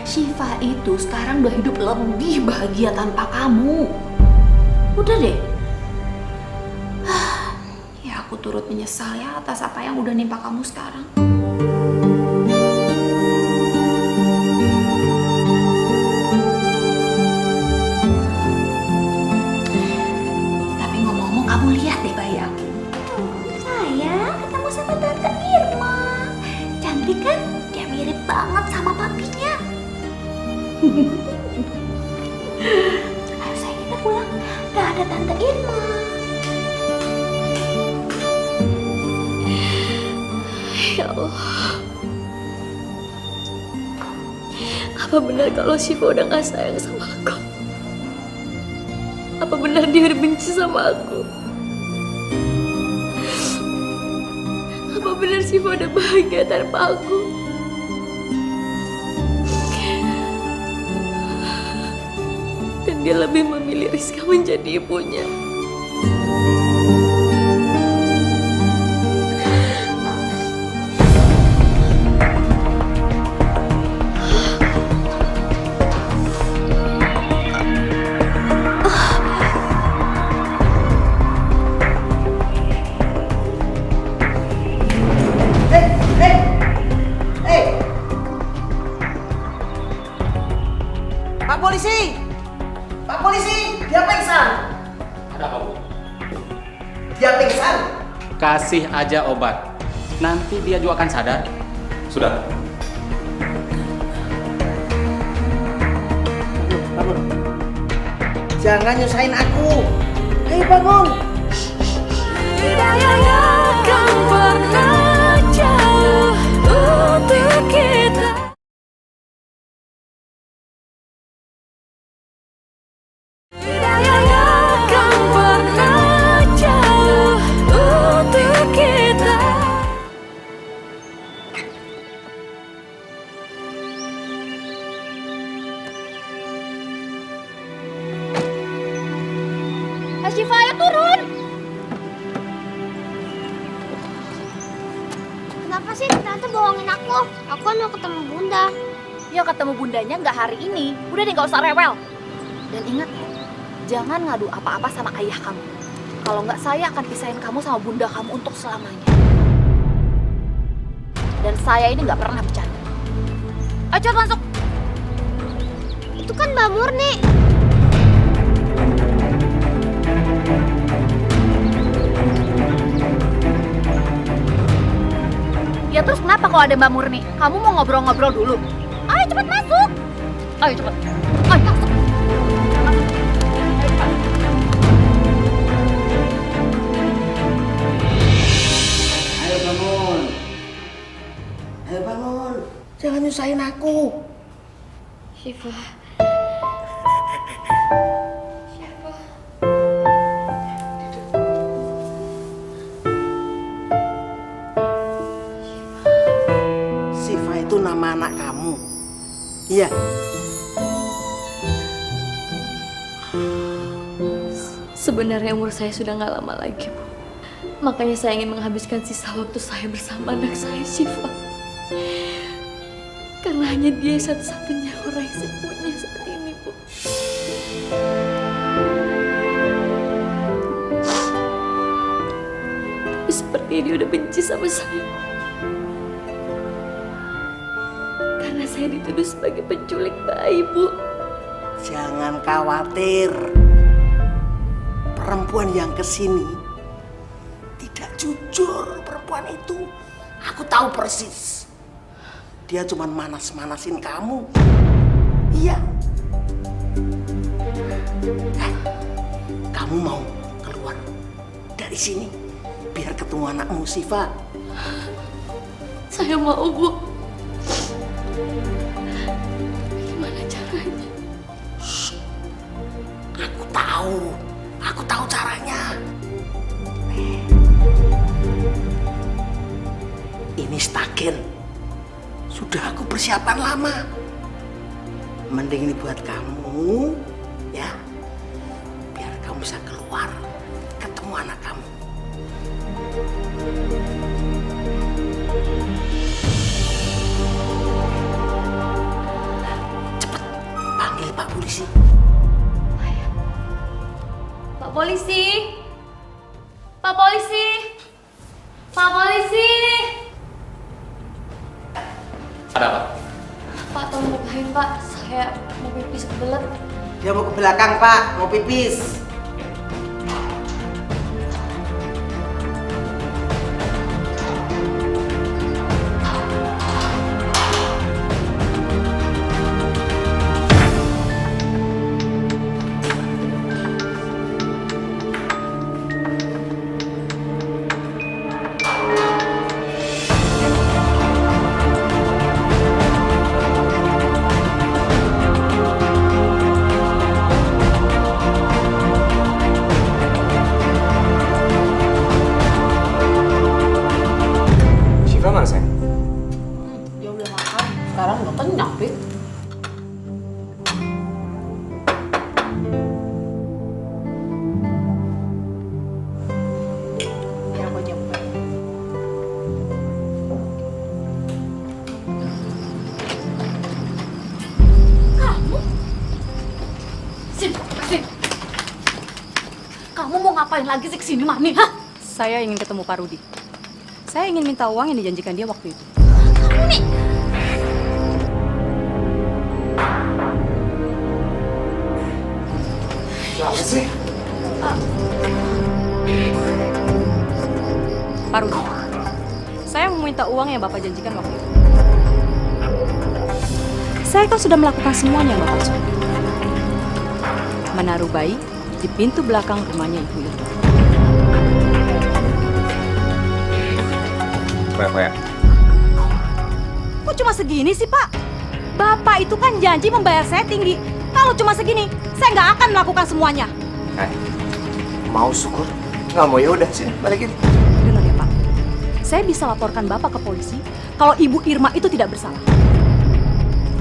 Syifa itu sekarang udah hidup lebih bahagia tanpa kamu. Udah deh. Ya aku turut menyesal ya atas apa yang udah nimpa kamu sekarang. Tapi ngomong-ngomong, kamu lihat deh bayi aku. Sayang, ketemu sama Tante Irma. Cantik kan? Dia mirip banget sama papinya. Ayo sayang, kita pulang. Gak ada Tante Irma. Ya Allah. Apa benar kalau Syifa udah gak sayang sama aku? Apa benar dia udah benci sama aku? Apa benar Syifa udah bahagia tanpa aku? Dan dia lebih memilih Rizka menjadi ibunya. Pak polisi! Pak polisi! Dia pingsan! Ada apa, Bu? Dia pingsan! Kasih aja obat. Nanti dia juga akan sadar. Sudah. Bangun. Jangan nyusahin aku. Ayo bangun. Tidak akan pernah jauh untuk kita. Tidak akan pernah jauh untuk kita. Syifa, ayo turun. Kenapa sih Tante bohongin aku? Aku kan mau ketemu Bunda. Ya ketemu bundanya nggak hari ini. Udah deh nggak usah rewel. Dan ingat ya, jangan ngadu apa-apa sama ayah kamu. Kalau nggak saya akan pisahin kamu sama bunda kamu untuk selamanya. Dan saya ini nggak pernah bercanda. Ayo cepet masuk. Itu kan Mbak Murni. Ya terus kenapa kalau ada Mbak Murni? Kamu mau ngobrol-ngobrol dulu? Ayo cepet masuk. Ayo cepet. Ayo masuk. Ayo bangun. Ayo bangun. Jangan nyusahin aku. Syifa. Syifa itu nama anak kamu. Iya. Sebenarnya umur saya sudah nggak lama lagi, Bu. Makanya saya ingin menghabiskan sisa waktu saya bersama anak saya, Syifa. Karena hanya dia satu-satunya orang yang saya punya saat ini, Bu. Tapi seperti dia udah benci sama saya. Karena saya dituduh sebagai penculik bayi, Bu. Jangan khawatir. Perempuan yang kesini tidak jujur perempuan itu. Aku tahu persis. Dia cuma manas-manasin kamu. Iya. Kamu mau keluar dari sini biar ketemu anakmu Syifa. Saya mau, Bu. Gimana caranya? tahu caranya. Ini stagen. Sudah aku persiapan lama. Mending ini buat kamu, ya. Biar kamu bisa keluar, ketemu anak kamu. Cepet, panggil Pak Polisi. Pak Polisi! Pak Polisi! Pak Polisi! Ada apa? Pak, tolong bukain Pak. Saya mau pipis kebelet. Dia mau ke belakang, Pak. Mau pipis. Syifa mana sayang? Dia udah makan. Sekarang udah kenyang, Pik. Biar aku aja buka. Kamu? Sin, Sin. Kamu mau ngapain lagi sih kesini, Mami? Hah? Saya ingin ketemu Pak Rudi. Saya ingin minta uang yang dijanjikan dia waktu itu. Kamu nih. Siapa sih? Pak Rudi, saya mau minta uang yang Bapak janjikan waktu itu. Saya kan sudah melakukan semuanya yang Bapak suruh. Menaruh bayi di pintu belakang rumahnya Ibu Irma. Berapa ya? Kok cuma segini sih, Pak? Bapak itu kan janji membayar saya tinggi. Kalau cuma segini, saya nggak akan melakukan semuanya. Mau syukur? Nggak mau ya udah sini balikin. Dengar ya, Pak. Saya bisa laporkan Bapak ke polisi kalau Ibu Irma itu tidak bersalah.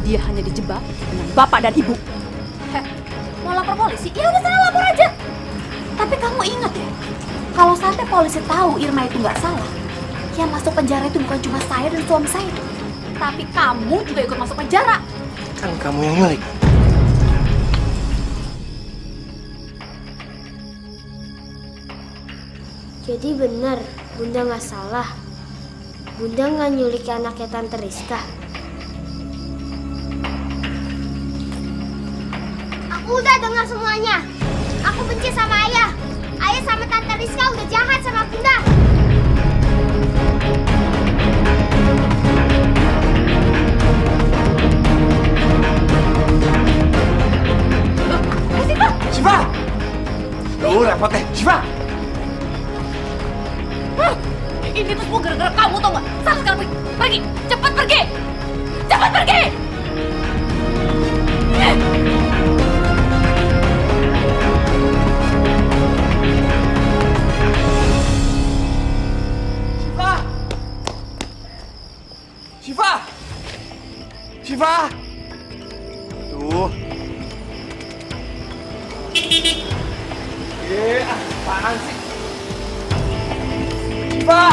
Dia hanya dijebak dengan Bapak dan Ibu. Mau lapor polisi? Ya udah sana lapor aja. Tapi kamu ingat ya, kalau sampai polisi tahu Irma itu nggak salah, yang masuk penjara itu bukan cuma saya dan suami saya, tapi kamu juga ikut masuk penjara. Kan kamu yang nyulik. Jadi benar, Bunda nggak salah. Bunda nggak nyulik anaknya Tante Rizka. Aku udah dengar semuanya. Aku benci sama Ayah. Ayah sama Tante Rizka udah jahat sama Bunda. Syifa! Tuh repot deh, Syifa! Ini tuh semua gara-gara kamu, tau gak? Sana sekarang pergi, pergi, cepat pergi, cepat pergi. Syifa! Syifa! Syifa! Tuh. Apaan sih? Syifa!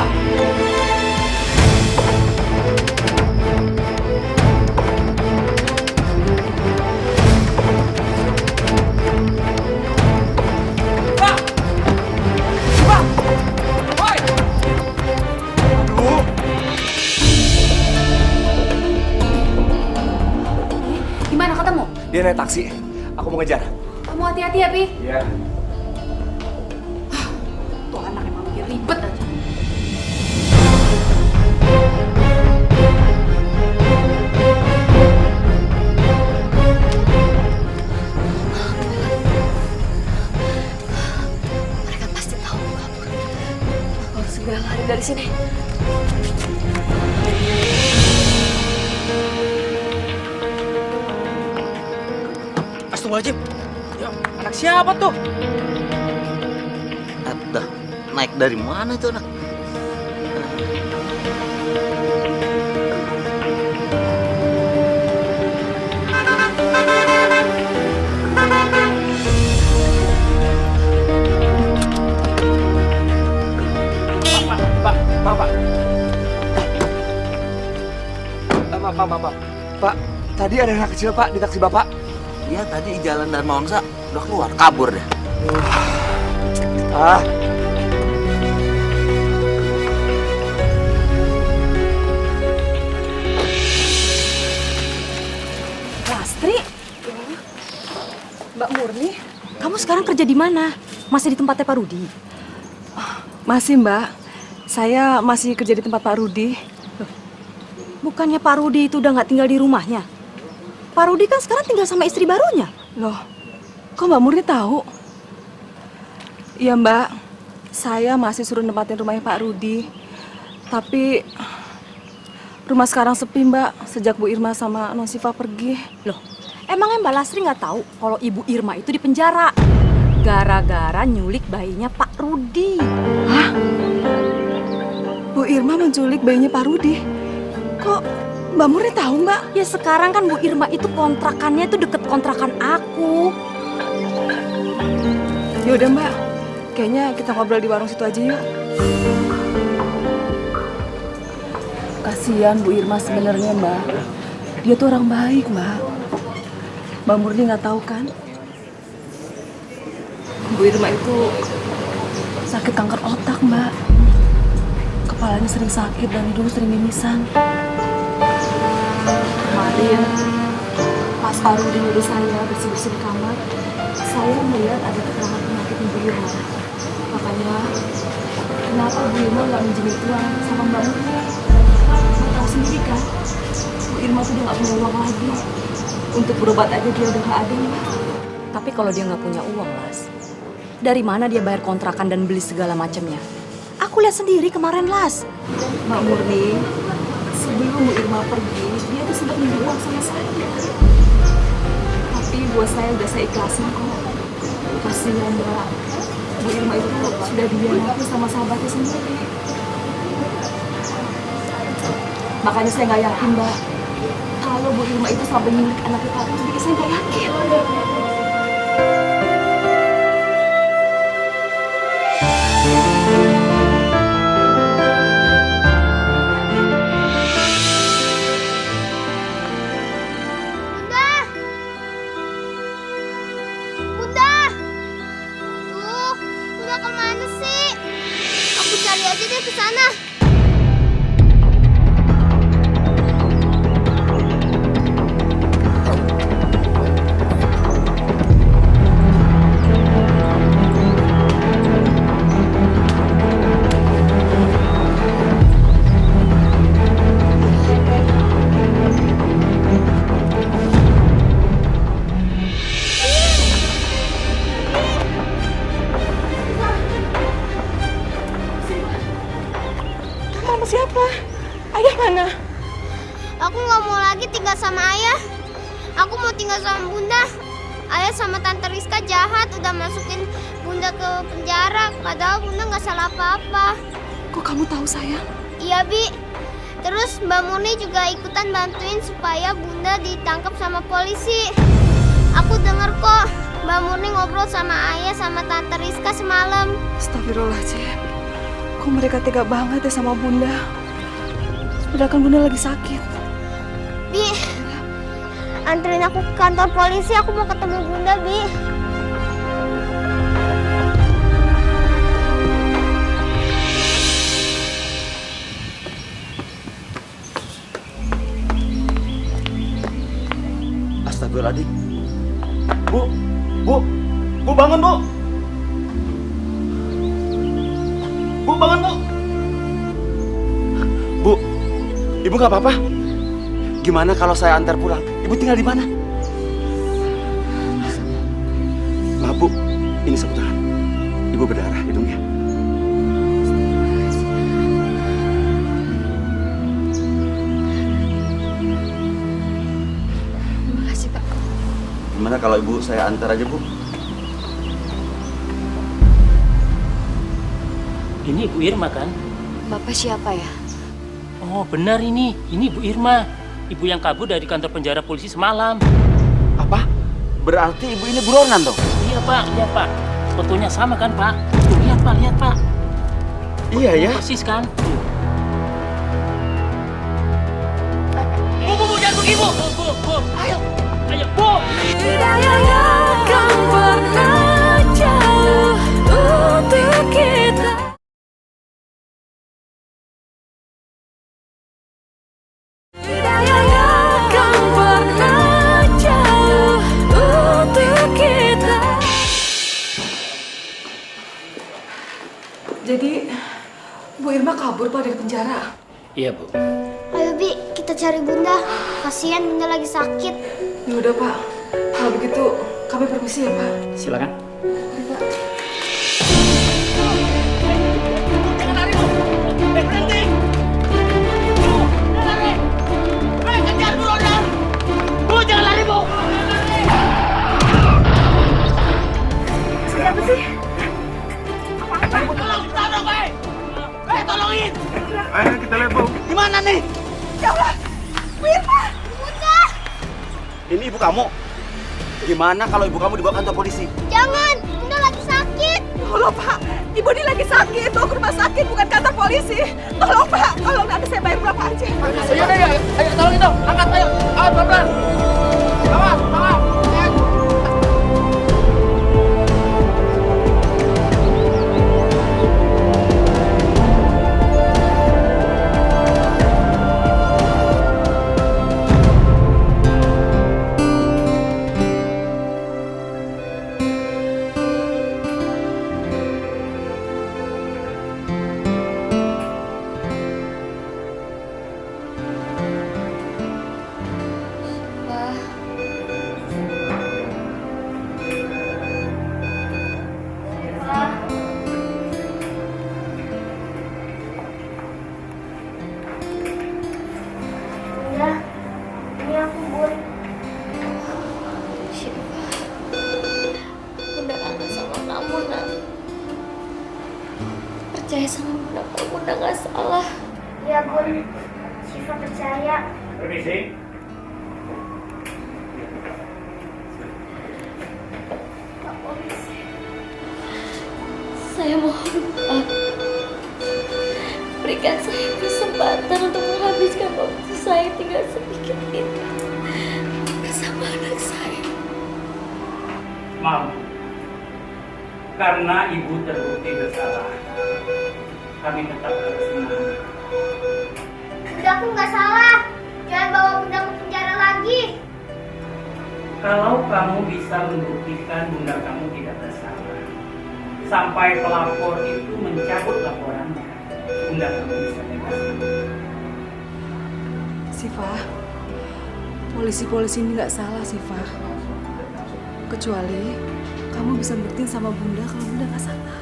Gimana ketemu? Dia naik taksi. Aku mau ngejar. Kamu hati-hati ya, Pi. Iya. Tuh anak emang bikin ribet aja. Mereka pasti tahu aku kabur. Aku harus segera lari dari sini. Astagfirullahaladzim. Ya, anak siapa tuh? Buset dah, naik dari mana itu anak? Pak, tadi ada anak kecil Pak di taksi Bapak. Iya tadi di jalan Dharma Wangsa udah keluar, kabur deh. Ah, Lastri, Mbak Murni, kamu sekarang kerja di mana? Masih di tempatnya Pak Rudi? Masih Mbak, saya masih kerja di tempat Pak Rudi. Bukannya Pak Rudi itu udah nggak tinggal di rumahnya? Pak Rudi kan sekarang tinggal sama istri barunya. Loh, kok Mbak Murni tahu? Iya Mbak, saya masih suruh nempatin rumahnya Pak Rudi. Tapi rumah sekarang sepi Mbak, sejak Bu Irma sama Non Siva pergi. Loh, emangnya Mbak Lastri nggak tahu kalau Ibu Irma itu di penjara gara-gara nyulik bayinya Pak Rudi? Hah? Bu Irma menculik bayinya Pak Rudi? Kok Mbak Murni tahu Mbak? Ya sekarang kan Bu Irma itu kontrakannya itu deket kontrakan aku. Yaudah Mbak, kayaknya kita ngobrol di warung situ aja yuk. Kasihan Bu Irma sebenarnya Mbak. Dia tuh orang baik Mbak. Mbak Murni nggak tahu kan? Bu Irma itu sakit kanker otak Mbak. Kepalanya sering sakit dan hidung sering mimisan. Kemarin pas Pak Rudi nyuruh saya bersih-bersih di kamar, saya melihat ada keterangan penyakit Ibu Irma. Makanya kenapa Bu Irma nggak minjemin uang sama Mbak Murni? Mbak tahu sendiri kan, Bu Irma tuh udah nggak punya uang lagi. Untuk berobat aja dia udah nggak ada Mbak. Tapi kalau dia nggak punya uang, Las, dari mana dia bayar kontrakan dan beli segala macamnya? Aku lihat sendiri kemarin, Las. Mbak Murni, sebelum Bu Irma pergi, dia tuh sempat minjem uang sama saya. Tapi buat saya udah saya ikhlasin kok. Kasihan Mbak, Bu Irma itu sudah dihianati sama sahabatnya sendiri. Makanya saya nggak yakin Mbak, kalau Bu Irma itu sampai milik anak kita itu, saya nggak yakin. Kemana sih? Aku cari aja deh ke sana. Siapa? Ayah mana? Aku nggak mau lagi tinggal sama ayah. Aku mau tinggal sama bunda. Ayah sama tante Rizka jahat, udah masukin bunda ke penjara. Padahal bunda nggak salah apa-apa. Kok kamu tahu sayang? Iya Bi. Terus Mbak Murni juga ikutan bantuin supaya bunda ditangkap sama polisi. Aku denger kok Mbak Murni ngobrol sama ayah sama tante Rizka semalam. Astagfirullahaladzim. Kok mereka tega banget ya sama bunda? Sedangkan bunda lagi sakit. Bi, anterin aku ke kantor polisi. Aku mau ketemu bunda, Bi. Astagfirullahaladzim. Bu bangun Bu. Bu, bangun, Bu. Bu, Ibu nggak apa-apa? Gimana kalau saya antar pulang? Ibu tinggal di mana? Maaf, Bu. Ini sapu tangan. Ibu berdarah hidungnya. Terima kasih, Pak. Gimana kalau Ibu saya antar aja, Bu? Ini Bu Irma kan? Bapak siapa ya? Oh benar ini Bu Irma. Ibu yang kabur dari kantor penjara polisi semalam. Apa? Berarti ibu ini buronan dong? Iya Pak. Fotonya sama kan Pak? Tuh, lihat Pak. Iya ya? Persis kan? Bu, jangan pergi Bu. Ayo, Bu. Tidak akan pernah jauh untuk kita. Tidak akan pernah jauh untuk kita. Jadi, Bu Irma kabur Pak dari penjara. Iya Bu. Ayo Bi, kita cari Bunda. Kasihan Bunda lagi sakit. Ya udah Pak, kalau begitu kami permisi ya Pak. Silakan. Mari, Pak. Jangan lari Bu. Berhenti. Jangan lari. Kejar buronan. Bu, jangan lari Bu. Siapa sih? Tolong, dong, tolongin. Ayo kita lihat, Bu. Gimana nih? Ya Allah, Bu Irma! Bunda! Ini ibu kamu. Gimana kalau ibu kamu dibawa kantor polisi? Jangan! Bunda lagi sakit! Tolong Pak, Ibu ini lagi sakit. Bawa ke rumah sakit, bukan kantor polisi. Tolong Pak, tolong nanti saya bayar berapa aja. Ayo, tolongin dong. Angkat, ayo. Ayo, pelan-pelan. Bawa. Bunda, ini aku Bun. Bunda kangen sama kamu, Nak. Percaya sama Bunda kalau Bunda gak salah. Ya Bun, Syifa percaya. Permisi. Pak Polisi, saya mohon Pak, berikan saya kesempatan untuk menghabiskan waktu saya tinggal sedikit ini bersama anak saya. Maaf, karena ibu terbukti bersalah, kami tetap harus menahan. Bunda aku nggak salah. Jangan bawa Bunda ke penjara lagi. Kalau kamu bisa membuktikan bunda kamu tidak bersalah, sampai pelapor itu mencabut laporannya, bunda kamu bisa bebas. Syifa, polisi-polisi ini nggak salah Syifa. Kecuali kamu bisa buktiin sama Bunda kalau Bunda nggak salah.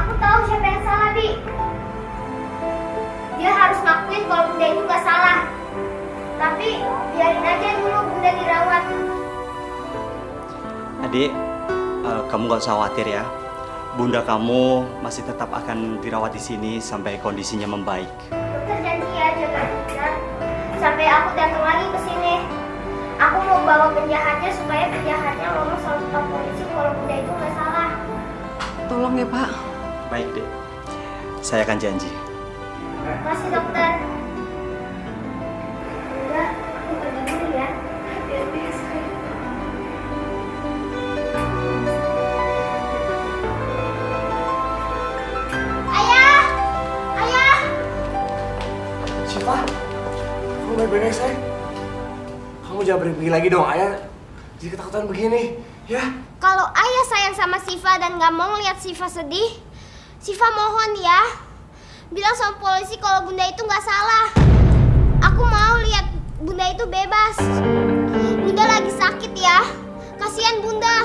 Aku tahu siapa yang salah, Bi. Dia harus ngakuin kalau Bunda itu nggak salah. Tapi biarin aja dulu Bunda dirawat. Adik, kamu gak usah khawatir ya. Bunda kamu masih tetap akan dirawat di sini sampai kondisinya membaik. Dokter janji ya jaga Bunda sampai aku datang lagi ke sini. Aku mau bawa penjahatnya supaya penjahatnya ngomong sama staf polisi kalau Bunda itu nggak salah. Tolong ya Pak. Baik deh, saya akan janji. Makasih dokter. Udah, aku pergi dulu ya. Hati-hati sayang. Ayah! Ayah! Syifa, kamu baik-baik sayang? Kamu jangan pergi lagi dong, ayah jadi ketakutan begini, ya? Kalau ayah sayang sama Syifa dan nggak mau ngeliat Syifa sedih, Syifa mohon ya, bilang sama polisi kalau Bunda itu nggak salah. Aku mau lihat Bunda itu bebas. Bunda lagi sakit ya, kasihan Bunda.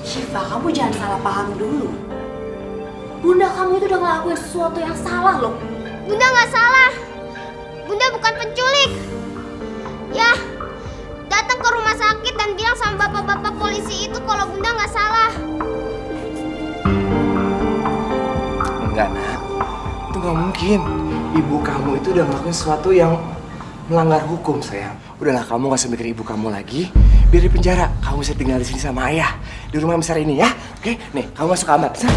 Syifa, kamu jangan salah paham dulu. Bunda kamu itu udah ngelakuin sesuatu yang salah loh. Bunda nggak salah. Bunda bukan penculik. Ya, datang ke rumah sakit dan bilang sama bapak-bapak polisi itu kalau Bunda nggak salah. Gak mungkin. Ibu kamu itu udah ngelakuin sesuatu yang melanggar hukum, sayang. Udahlah, kamu gak usah mikir ibu kamu lagi. Biar di penjara, kamu bisa tinggal di sini sama ayah. Di rumah yang besar ini ya. Oke, nih, kamu masuk kamar. Bisa?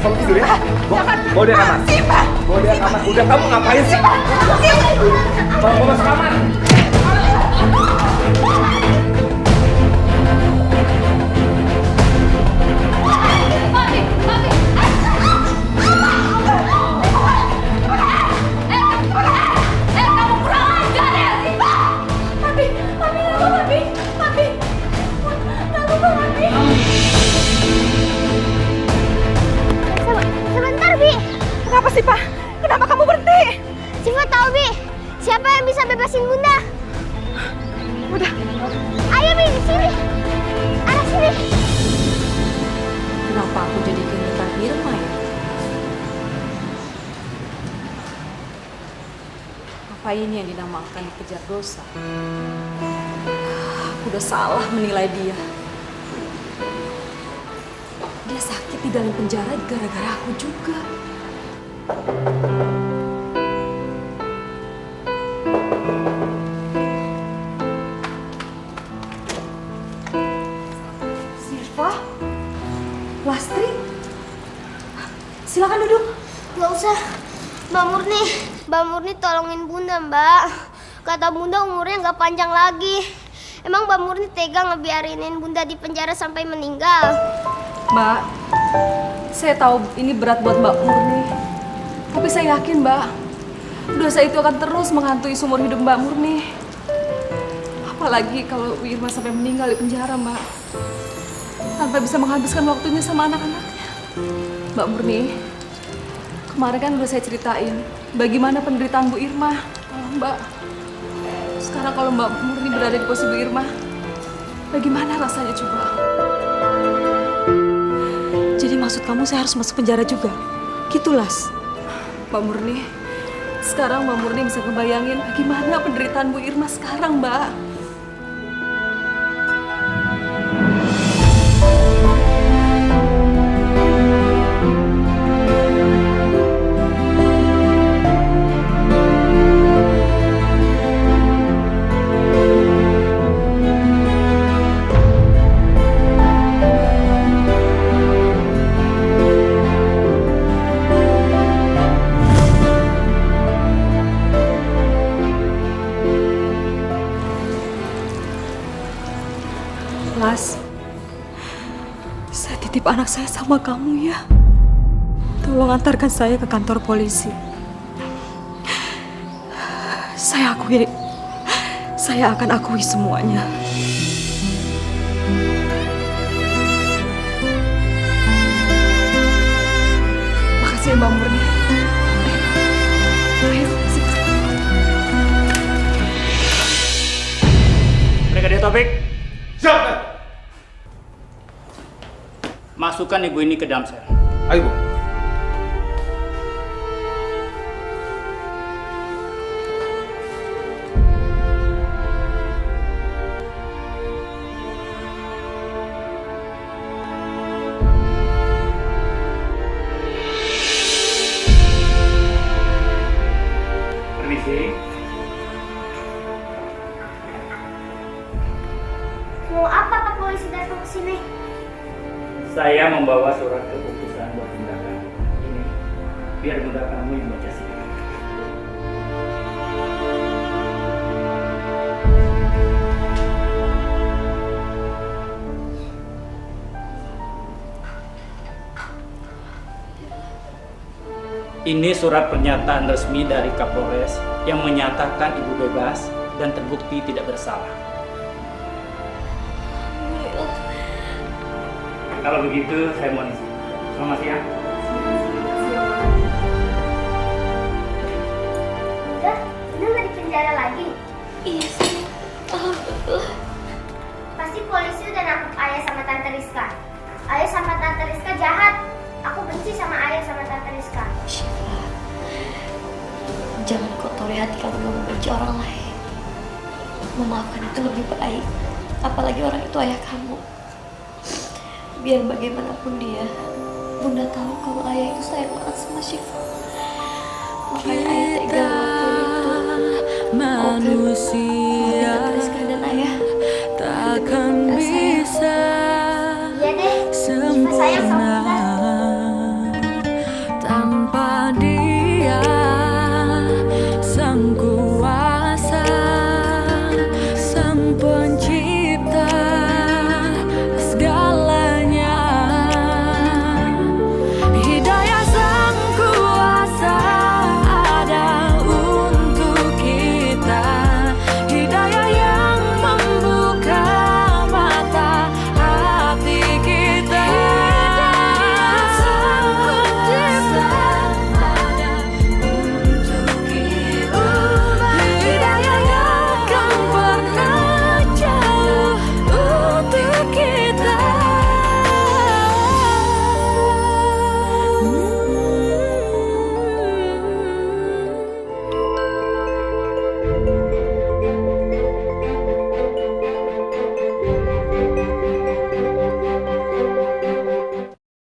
Kamu tidur ya. Bawa dia kamar. Bawa dia kamar. Udah, kamu ngapain sih? Bawa masuk kamar. Sebentar, Bi. Kenapa sih, Pak? Kenapa kamu berhenti? Siva tahu, Bi. Siapa yang bisa bebasin Bunda? Udah. Ayo, Bi, di sini. Arah sini. Kenapa aku jadi keingetan Irma ya? Apa ini yang dinamakan dikejar dosa? Aku udah salah menilai dia. Dia sakit di dalam penjara gara-gara aku juga. Syifa? Lastri? Silakan duduk. Gak usah. Mbak Murni tolongin Bunda, Mbak. Kata Bunda umurnya gak panjang lagi. Emang Mbak Murni tega ngebiarinin Bunda di penjara sampai meninggal? Mbak, saya tahu ini berat buat Mbak Murni. Tapi saya yakin, Mbak, dosa itu akan terus menghantui seumur hidup Mbak Murni. Apalagi kalau Irma sampai meninggal di penjara, Mbak. Tanpa bisa menghabiskan waktunya sama anak-anaknya. Mbak Murni, kemarin kan udah saya ceritain bagaimana penderitaan Bu Irma. Tolong, Mbak. Sekarang kalau Mbak Murni berada di posisi Bu Irma, bagaimana rasanya coba? Jadi maksud kamu saya harus masuk penjara juga? Gitu, Las? Mbak Murni, sekarang Mbak Murni bisa ngebayangin bagaimana penderitaan Bu Irma sekarang, Mbak. Las, saya titip anak saya sama kamu ya. Tolong antarkan saya ke kantor polisi. Saya akan akui semuanya. Makasih ya, Mbak Murni. Ayo, Brigadir Taufik, Siap, Dan. masukkan ibu ini ke dalam sel. Ayo, Bu. Permisi. Mau apa Pak polisi datang ke sini? Saya membawa surat keputusan buat Bunda kamu. Ini biar Bunda kamu yang baca sidang. Ini surat pernyataan resmi dari Kapolres yang menyatakan ibu bebas dan terbukti tidak bersalah. Kalau begitu, saya mohon izin. Selamat siang. Udah nggak di penjara lagi? Iya sih. Alhamdulillah. Pasti polisi udah nangkep Ayah sama Tante Rizka. Ayah sama Tante Rizka jahat. Aku benci sama Ayah sama Tante Rizka. Syifa, jangan kotori hati kamu dengan membenci orang lain. Memaafkan itu lebih baik. Apalagi orang itu ayah kamu. Biar bagaimanapun dia, Bunda tahu kalau ayah itu sayang banget sama Syifa. Makanya ayah tega manusia dan takkan bisa Iya deh, Syifa sayang sama